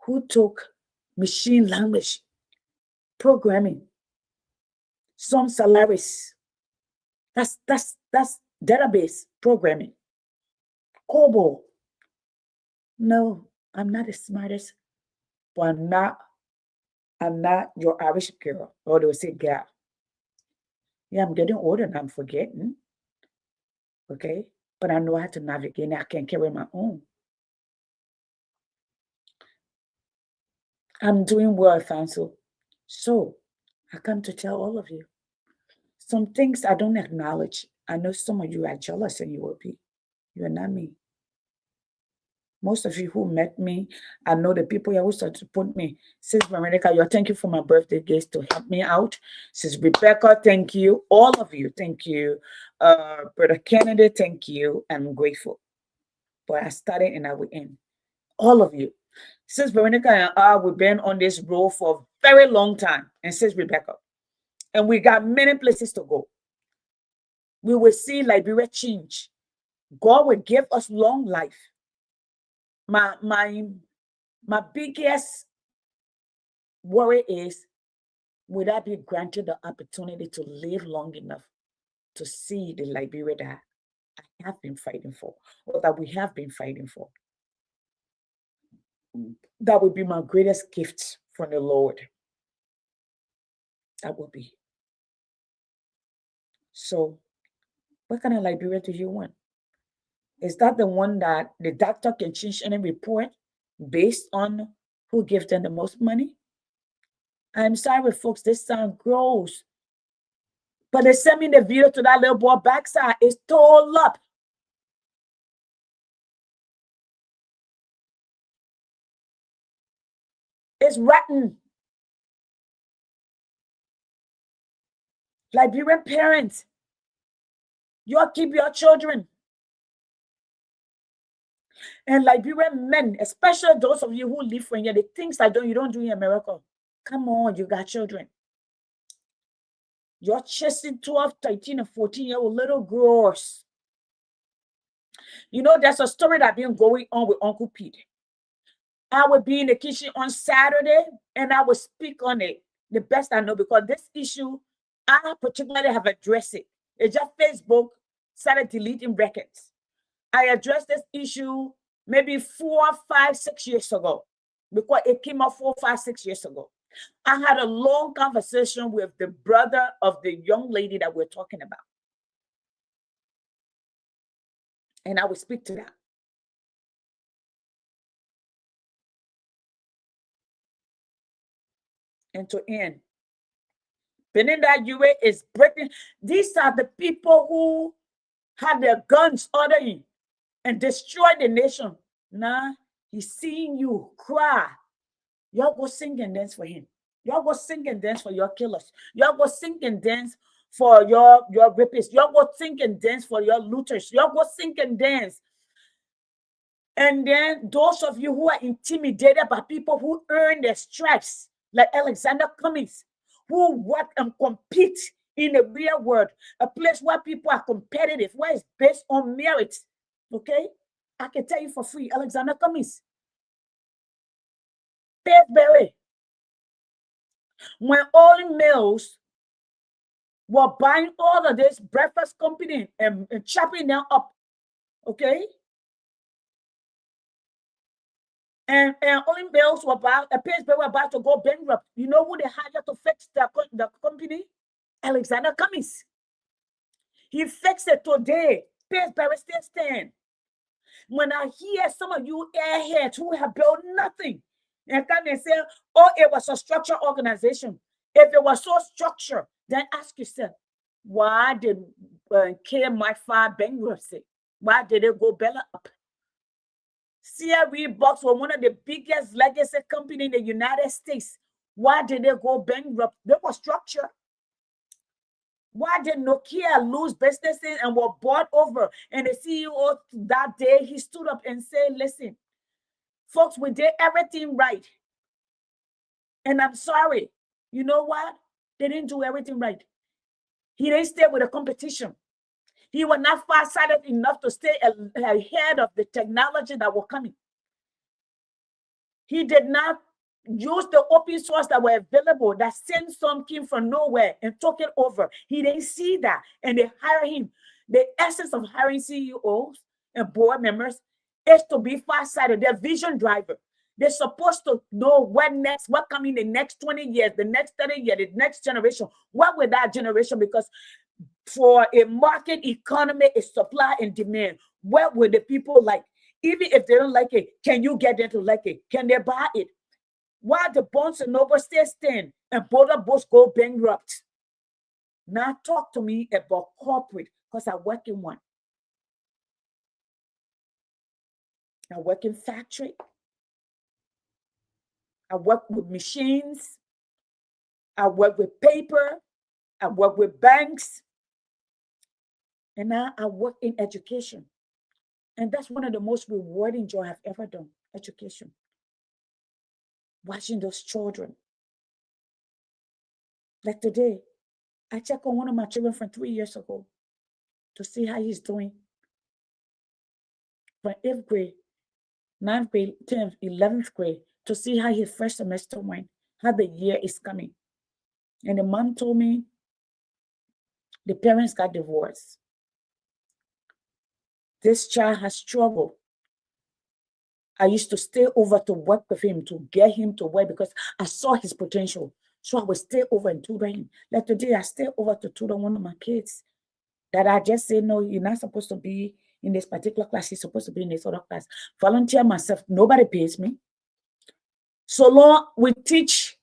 Who took machine language, programming, some salaries. That's database programming. COBOL. No, I'm not the smartest, but I'm not your Irish girl, or they will say gal. Yeah, I'm getting older and I'm forgetting. Okay. But I know how to navigate and I can carry my own. I'm doing well, Alfonso. So I come to tell all of you some things I don't acknowledge. I know some of you are jealous and you will be. You're not me. Most of you who met me, I know the people who started to put me. Sis Veronica, you thank you for my birthday gift to help me out. Sis Rebecca, thank you. All of you, thank you. Brother Kennedy, thank you. I'm grateful. But I started and I will end. All of you. Sis Veronica and I, we've been on this road for a very long time. And Sis Rebecca. And we got many places to go. We will see Liberia change. God will give us long life. My biggest worry is, would I be granted the opportunity to live long enough to see the Liberia that I have been fighting for, or that we have been fighting for? That would be my greatest gift from the Lord. That would be. So, what kind of Liberia do you want? Is that the one that the doctor can change any report based on who gives them the most money? I'm sorry, folks, this sound gross. But they sent me the video to that little boy backside. It's tore up. It's rotten. Liberian parents, you all keep your children. And Liberian men, especially those of you who live for here, the things you don't do in America. Come on, you got children. You're chasing 12, 13, and 14-year-old little girls. You know, there's a story that's been going on with Uncle Pete. I would be in the kitchen on Saturday and I would speak on it the best I know, because this issue, I particularly have addressed it. It's just Facebook started deleting records. I addressed this issue maybe 4, 5, 6 years ago, because it came up 4, 5, 6 years ago. I had a long conversation with the brother of the young lady that we're talking about. And I will speak to that. and to end. Beninda UA is breaking. These are the people who had their guns ordering and destroy the nation. Now he's seeing you cry. Y'all go sing and dance for him. Y'all go sing and dance for your killers. Y'all go sing and dance for your rapists. Y'all go sing and dance for your looters. Y'all go sing and dance. And then those of you who are intimidated by people who earn their stripes, like Alexander Cummings, who work and compete in the real world, a place where people are competitive, where it's based on merit. Okay? I can tell you for free, Alexander Cummings. Pillsbury. When Olin Mills were buying all of this breakfast company and chopping them up, okay? And Olin Mills were about, Pillsbury were about to go bankrupt. You know who they hired to fix the company? Alexander Cummings. He fixed it today. Pillsbury still stand. When I hear some of you airheads who have built nothing, and come and say, oh, it was a structured organization. If it was so structured, then ask yourself, why did KMI file bankruptcy? Why did it go belly up? CRE Box was one of the biggest legacy companies in the United States. Why did they go bankrupt? They were structured. Why did Nokia lose businesses and were bought over? And the CEO that day, he stood up and said, listen, folks, we did everything right. And I'm sorry. You know what? They didn't do everything right. He didn't stay with the competition. He was not far-sighted enough to stay ahead of the technology that was coming. He did not use the open source that were available that sent something from nowhere and took it over. He didn't see that, and they hired him. The essence of hiring CEOs and board members is to be far-sighted. They're vision driver. They're supposed to know what next, what coming the next 20 years, the next 30 years, the next generation. What will that generation? Because for a market economy, it's supply and demand. What will the people like? Even if they don't like it, can you get them to like it? Can they buy it? Why the Barnes and Noble still stand and both go bankrupt? Now talk to me about corporate, because I work in one. I work in factory. I work with machines. I work with paper. I work with banks. And now I work in education. And that's one of the most rewarding jobs I've ever done, education. Watching those children. Like today, I check on one of my children from 3 years ago to see how he's doing. From 8th grade, 9th grade, 10th, 11th grade, to see how his first semester went, how the year is coming. And the mom told me the parents got divorced. This child has struggled. I used to stay over to work with him, to get him to work, because I saw his potential. So I would stay over and tutor him. Like today, I stay over to tutor one of my kids that I just say, no, you're not supposed to be in this particular class. You're supposed to be in this other class. Volunteer myself. Nobody pays me. So long we teach,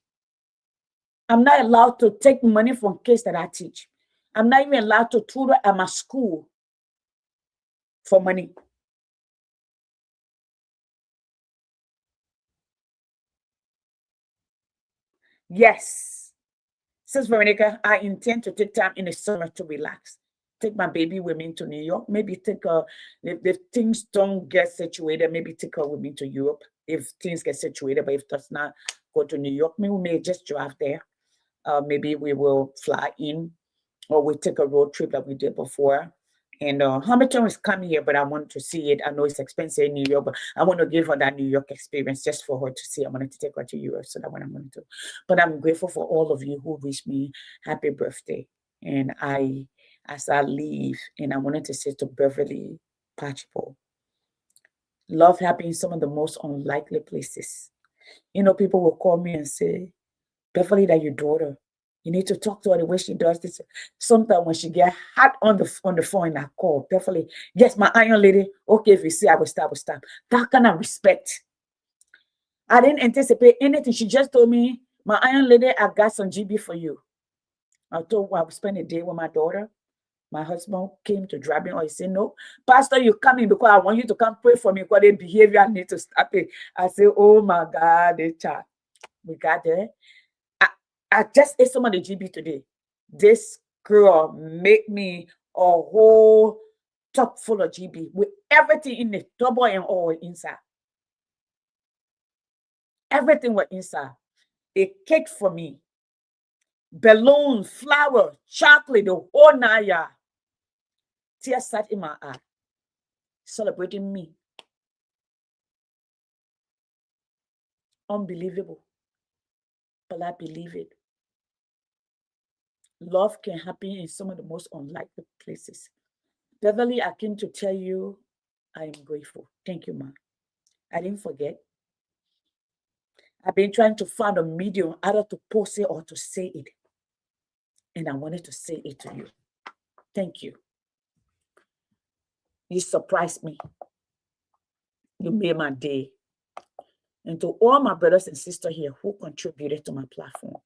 I'm not allowed to take money from kids that I teach. I'm not even allowed to tutor at my school for money. Yes. Says Veronica, I intend to take time in the summer to relax. Take my baby with me to New York. Maybe take her, if things don't get situated, maybe take her with me to Europe. If things get situated, but if it does not go to New York, maybe we may just drive there. Maybe we will fly in, or we take a road trip that we did before. And Hamilton is coming here, but I want to see it. I know it's expensive in New York, but I want to give her that New York experience just for her to see. I wanted to take her to Europe, so that's what I'm going to do. But I'm grateful for all of you who wished me happy birthday. And as I leave, and I wanted to say to Beverly Patchable, love happened in some of the most unlikely places. You know, people will call me and say, Beverly, that your daughter. You need to talk to her the way she does this. Sometimes when she get hot on the phone, I call, Beverly, yes, my iron lady. Okay, if you see, I will stop, That kind of respect. I didn't anticipate anything. She just told me, My iron lady, I got some GB for you. I told her I would spend a day with my daughter. My husband came to drive me, or he said, no, Pastor, you coming because I want you to come pray for me because the behavior I need to stop it. I said, oh my God, the child. We got there. I just ate some of the GB today. This girl make me a whole top full of GB with everything in it, double and all inside. Everything was inside. A cake for me, balloons, flour, chocolate, the whole 9 yards. Tears sat in my eye, celebrating me. Unbelievable. But I believe it. Love can happen in some of the most unlikely places. Beverly, I came to tell you I am grateful. Thank you, Ma. I didn't forget. I've been trying to find a medium either to post it or to say it. And I wanted to say it to you. Thank you. You surprised me. You made my day. And to all my brothers and sisters here who contributed to my platform,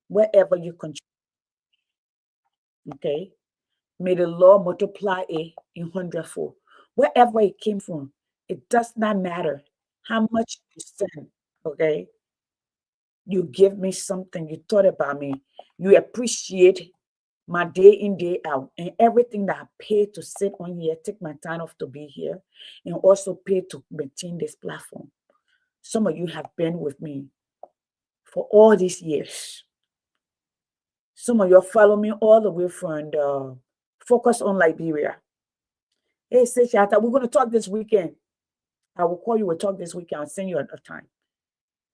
wherever you contribute, okay, may the Lord multiply it in 100-fold. Wherever it came from, it does not matter how much you send, okay? You give me something, you thought about me, you appreciate my day in, day out, and everything that I pay to sit on here, take my time off to be here, and also pay to maintain this platform. Some of you have been with me for all these years. Some of you follow me all the way from the Focus on Liberia. Hey, Sechata, we're going to talk this weekend. I will call you, we'll talk this weekend. I'll send you a time.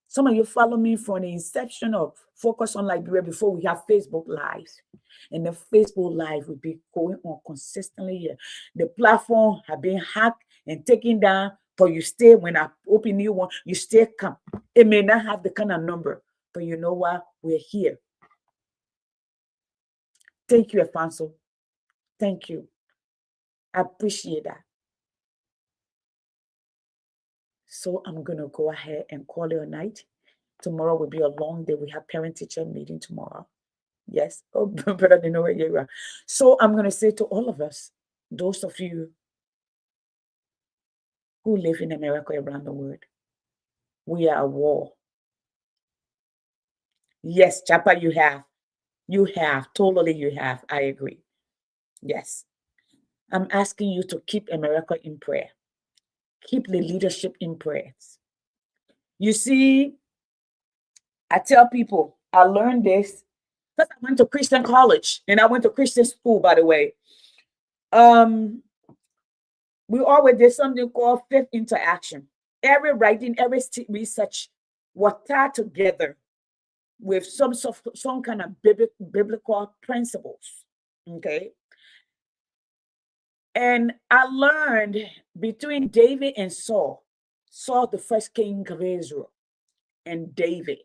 Some of you follow me from the inception of Focus on Liberia before we have Facebook Lives. And the Facebook Live will be going on consistently here. The platform have been hacked and taken down, but you stay. When I open new one, you still come. It may not have the kind of number, but you know what? We're here. Thank you, Afonso. Thank you. I appreciate that. So I'm going to go ahead and call it a night. Tomorrow will be a long day. We have parent-teacher meeting tomorrow. Yes. Oh, better than know where you are. So I'm going to say to all of us, those of you who live in America around the world, we are at war. Yes, Chapa, you have. You have. Totally you have. I agree. Yes. I'm asking you to keep America in prayer. Keep the leadership in prayers. You see, I tell people, I learned this because I went to Christian college and I went to Christian school, by the way. We always did something called fifth interaction. Every writing, every research was tied together with some kind of biblical principles. Okay. And I learned between David and Saul, the first king of Israel, and David.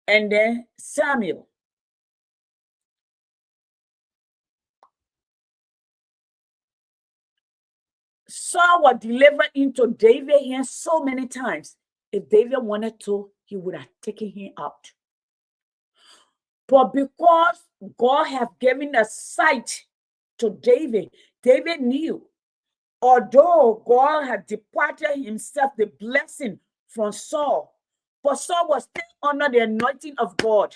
And then Samuel. Saul was delivered into David's hands so many times. If David wanted to, he would have taken him out. But because God have given a sight to David, David knew, although God had departed himself the blessing from Saul, but Saul was still under the anointing of God.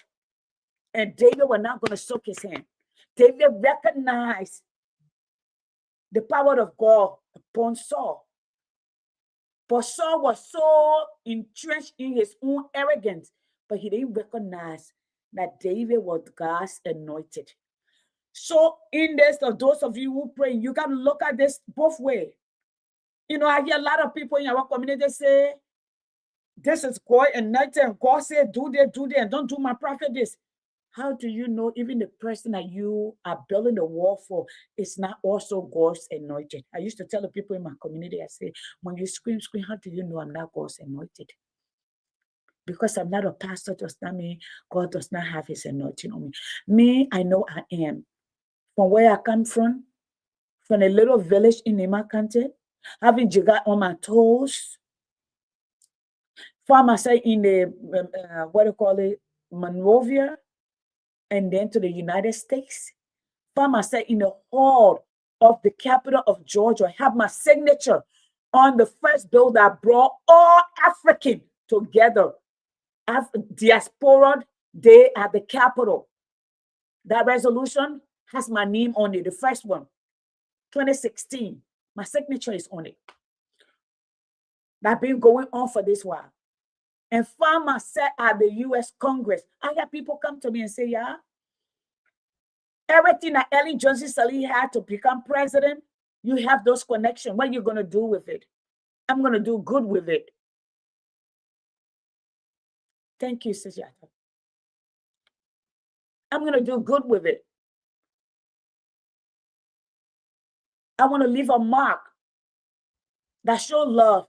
And David was not going to soak his hand. David recognized the power of God upon Saul. But Saul was so entrenched in his own arrogance, but he didn't recognize that David was God's anointed. So in this, those of you who pray, you got to look at this both ways. You know, I hear a lot of people in our community say, this is God anointed, and God said, do this, and don't do my prophet this. How do you know even the person that you are building the wall for is not also God's anointed? I used to tell the people in my community, I say, when you scream, how do you know I'm not God's anointed? Because I'm not a pastor does not mean God does not have his anointing on me. Me, I know I am. From where I come from a little village in Nema County, having Jiga on my toes, Farmers said in the, what do you call it, Monrovia, and then to the United States. Farmers said in the hall of the capital of Georgia, have my signature on the first bill that brought all African together. Diaspora Day at the Capitol. That resolution has my name on it, the first one, 2016. My signature is on it. That's been going on for this while. And farmers said at the U.S. Congress, I had people come to me and say, yeah, everything that Ellen Johnson Sirleaf had to become president, you have those connections. What are you going to do with it? I'm going to do good with it. Thank you, Sujata. I'm going to do good with it. I want to leave a mark that show love.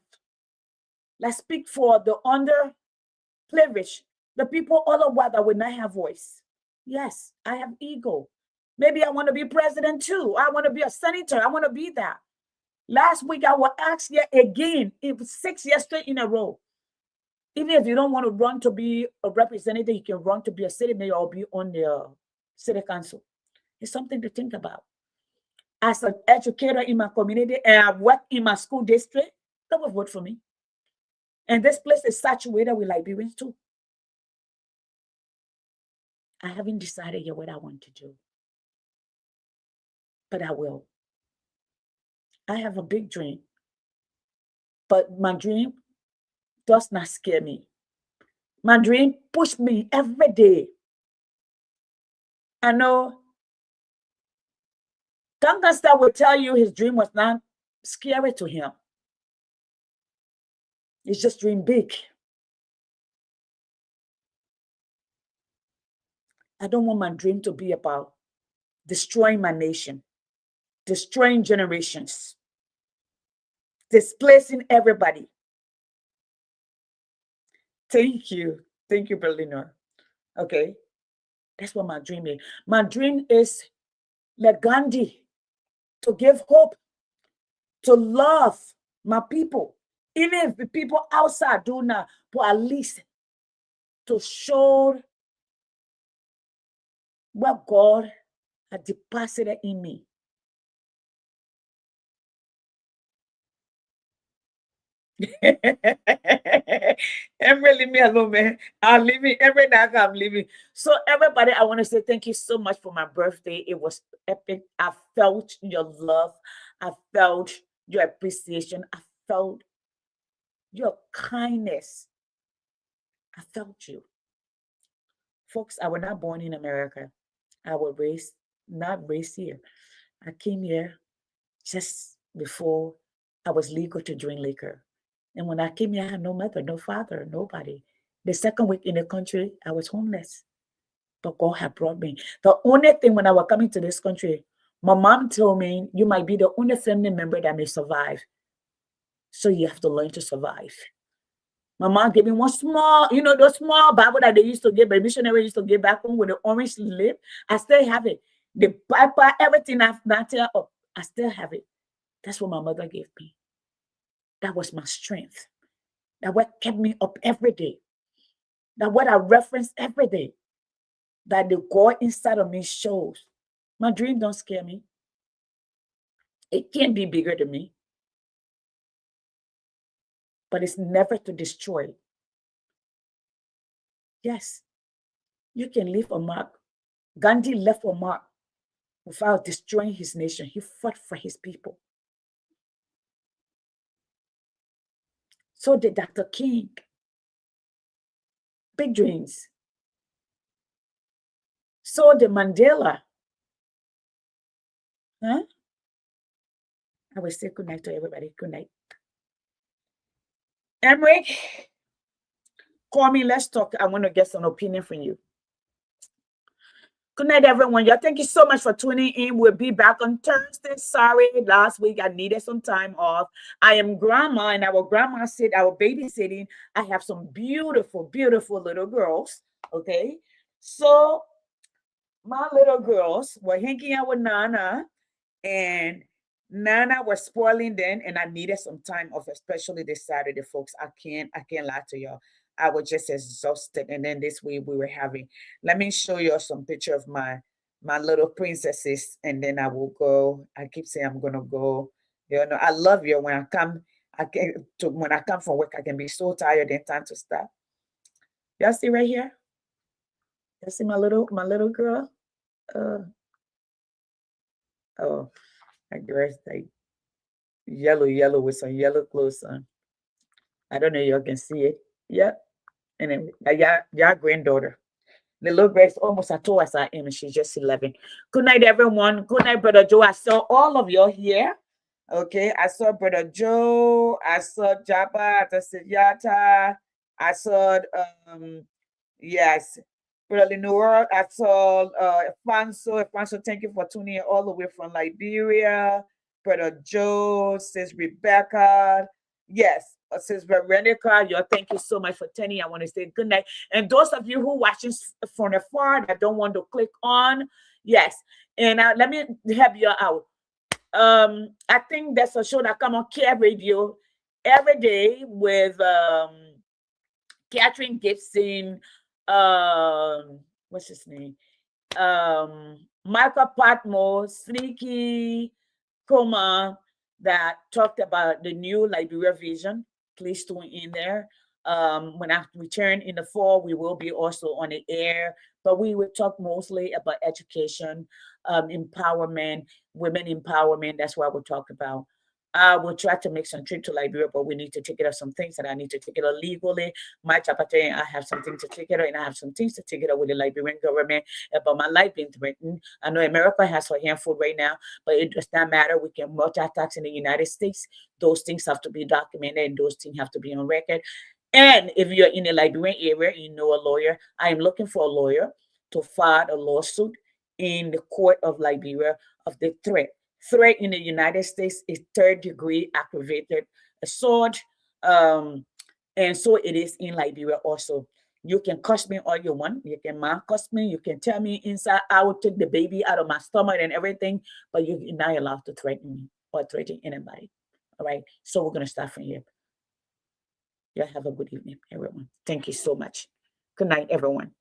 Let's speak for the underprivileged, the people all over that will not have voice. Yes, I have ego. Maybe I want to be president too. I want to be a senator. I want to be that. Last week, I was asked yet again, it was 6 years straight in a row. Even if you don't want to run to be a representative, you can run to be a city mayor or be on the city council. It's something to think about. As an educator in my community, and I work in my school district, they will vote for me. And this place is saturated with Liberians too. I haven't decided yet what I want to do, but I will. I have a big dream, but my dream does not scare me. My dream pushes me every day. I know Duncan Star will tell you his dream was not scary to him. He's just dream big. I don't want my dream to be about destroying my nation, destroying generations, displacing everybody. Thank you. Thank you, Berliner. Okay. That's what my dream is. My dream is like Gandhi, to give hope, to love my people. Even if the people outside do not, but at least to show what God had deposited in me. Emre, leave me alone, man. I'm leaving. Every night I'm leaving. So everybody, I want to say thank you so much for my birthday. It was epic. I felt your love. I felt your appreciation. I felt your kindness. I felt you. Folks, I was not born in America. I was not raised here. I came here just before I was legal to drink liquor. And when I came here, I had no mother, no father, nobody. The second week in the country, I was homeless. But God had brought me. The only thing when I was coming to this country, my mom told me, you might be the only family member that may survive. So you have to learn to survive. My mom gave me one small, those small Bible that they used to give, the missionary used to give back home with the orange lip. I still have it. The Bible, everything I've not tear up, I still have it. That's what my mother gave me. That was my strength. That what kept me up every day. That what I reference every day. That the God inside of me shows. My dream don't scare me. It can't be bigger than me. But it's never to destroy. Yes, you can leave a mark. Gandhi left a mark without destroying his nation. He fought for his people. So did Dr. King. Big dreams. So did Mandela. Huh? I will say good night to everybody. Good night. Emric, call me. Let's talk. I want to get some opinion from you. Good night, everyone. Y'all, thank you so much for tuning in. We'll be back on Thursday. Sorry, last week I needed some time off. I am grandma, and our grandma said our babysitting. I have some beautiful, beautiful little girls. Okay, so my little girls were hanging out with Nana, and Nana was spoiling then, and I needed some time off, especially this Saturday, folks. I can't lie to y'all. I was just exhausted. And then this week we were having, let me show you some picture of my little princesses, and then I will go. I keep saying I'm gonna go. You know, I love you. When I come, when I come from work, I can be so tired and time to stop. Y'all see right here? You see my little girl? Uh oh, I dress like yellow with some yellow clothes on. I don't know if y'all can see it. Yep. And then y'all granddaughter. The little girl is almost as tall as I am, and she's just 11. Good night, everyone. Good night, Brother Joe. I saw all of y'all here. Okay, I saw Brother Joe. I saw Jabba. I saw Yata. I saw yes, Brother Lenore. I saw Alfonso. Alfonso, thank you for tuning in all the way from Liberia. Brother Joe, Sis Rebecca. Yes, Sis Veronica, you thank you so much for attending. I want to say good night. And those of you who watching from afar that don't want to click on, yes. And let me help you out. I think there's a show that come on Care Radio every day with Catherine Gibson, what's his name? Michael Patmore, Sneaky Coma, that talked about the new Liberia vision. Please tune in there. When I return in the fall, we will be also on the air, but we will talk mostly about education, empowerment, women empowerment. That's what we'll talk about. I will try to make some trip to Liberia, but we need to take care of some things that I need to take care of legally. My chapter, I have something to take care of, and I have some things to take care of with the Liberian government about my life being threatened. I know America has her handful right now, but it does not matter. We can multitask in the United States. Those things have to be documented, and those things have to be on record. And if you're in the Liberian area, you know a lawyer. I am looking for a lawyer to file a lawsuit in the court of Liberia of the threat. Threat in the United States is third-degree aggravated assault, and so it is in Liberia also. You can cuss me all you want. You can cuss me. You can tell me inside I will take the baby out of my stomach and everything, but you're not allowed to threaten me or threaten anybody. All right. So we're gonna start from here. Y'all have a good evening, everyone. Thank you so much. Good night, everyone.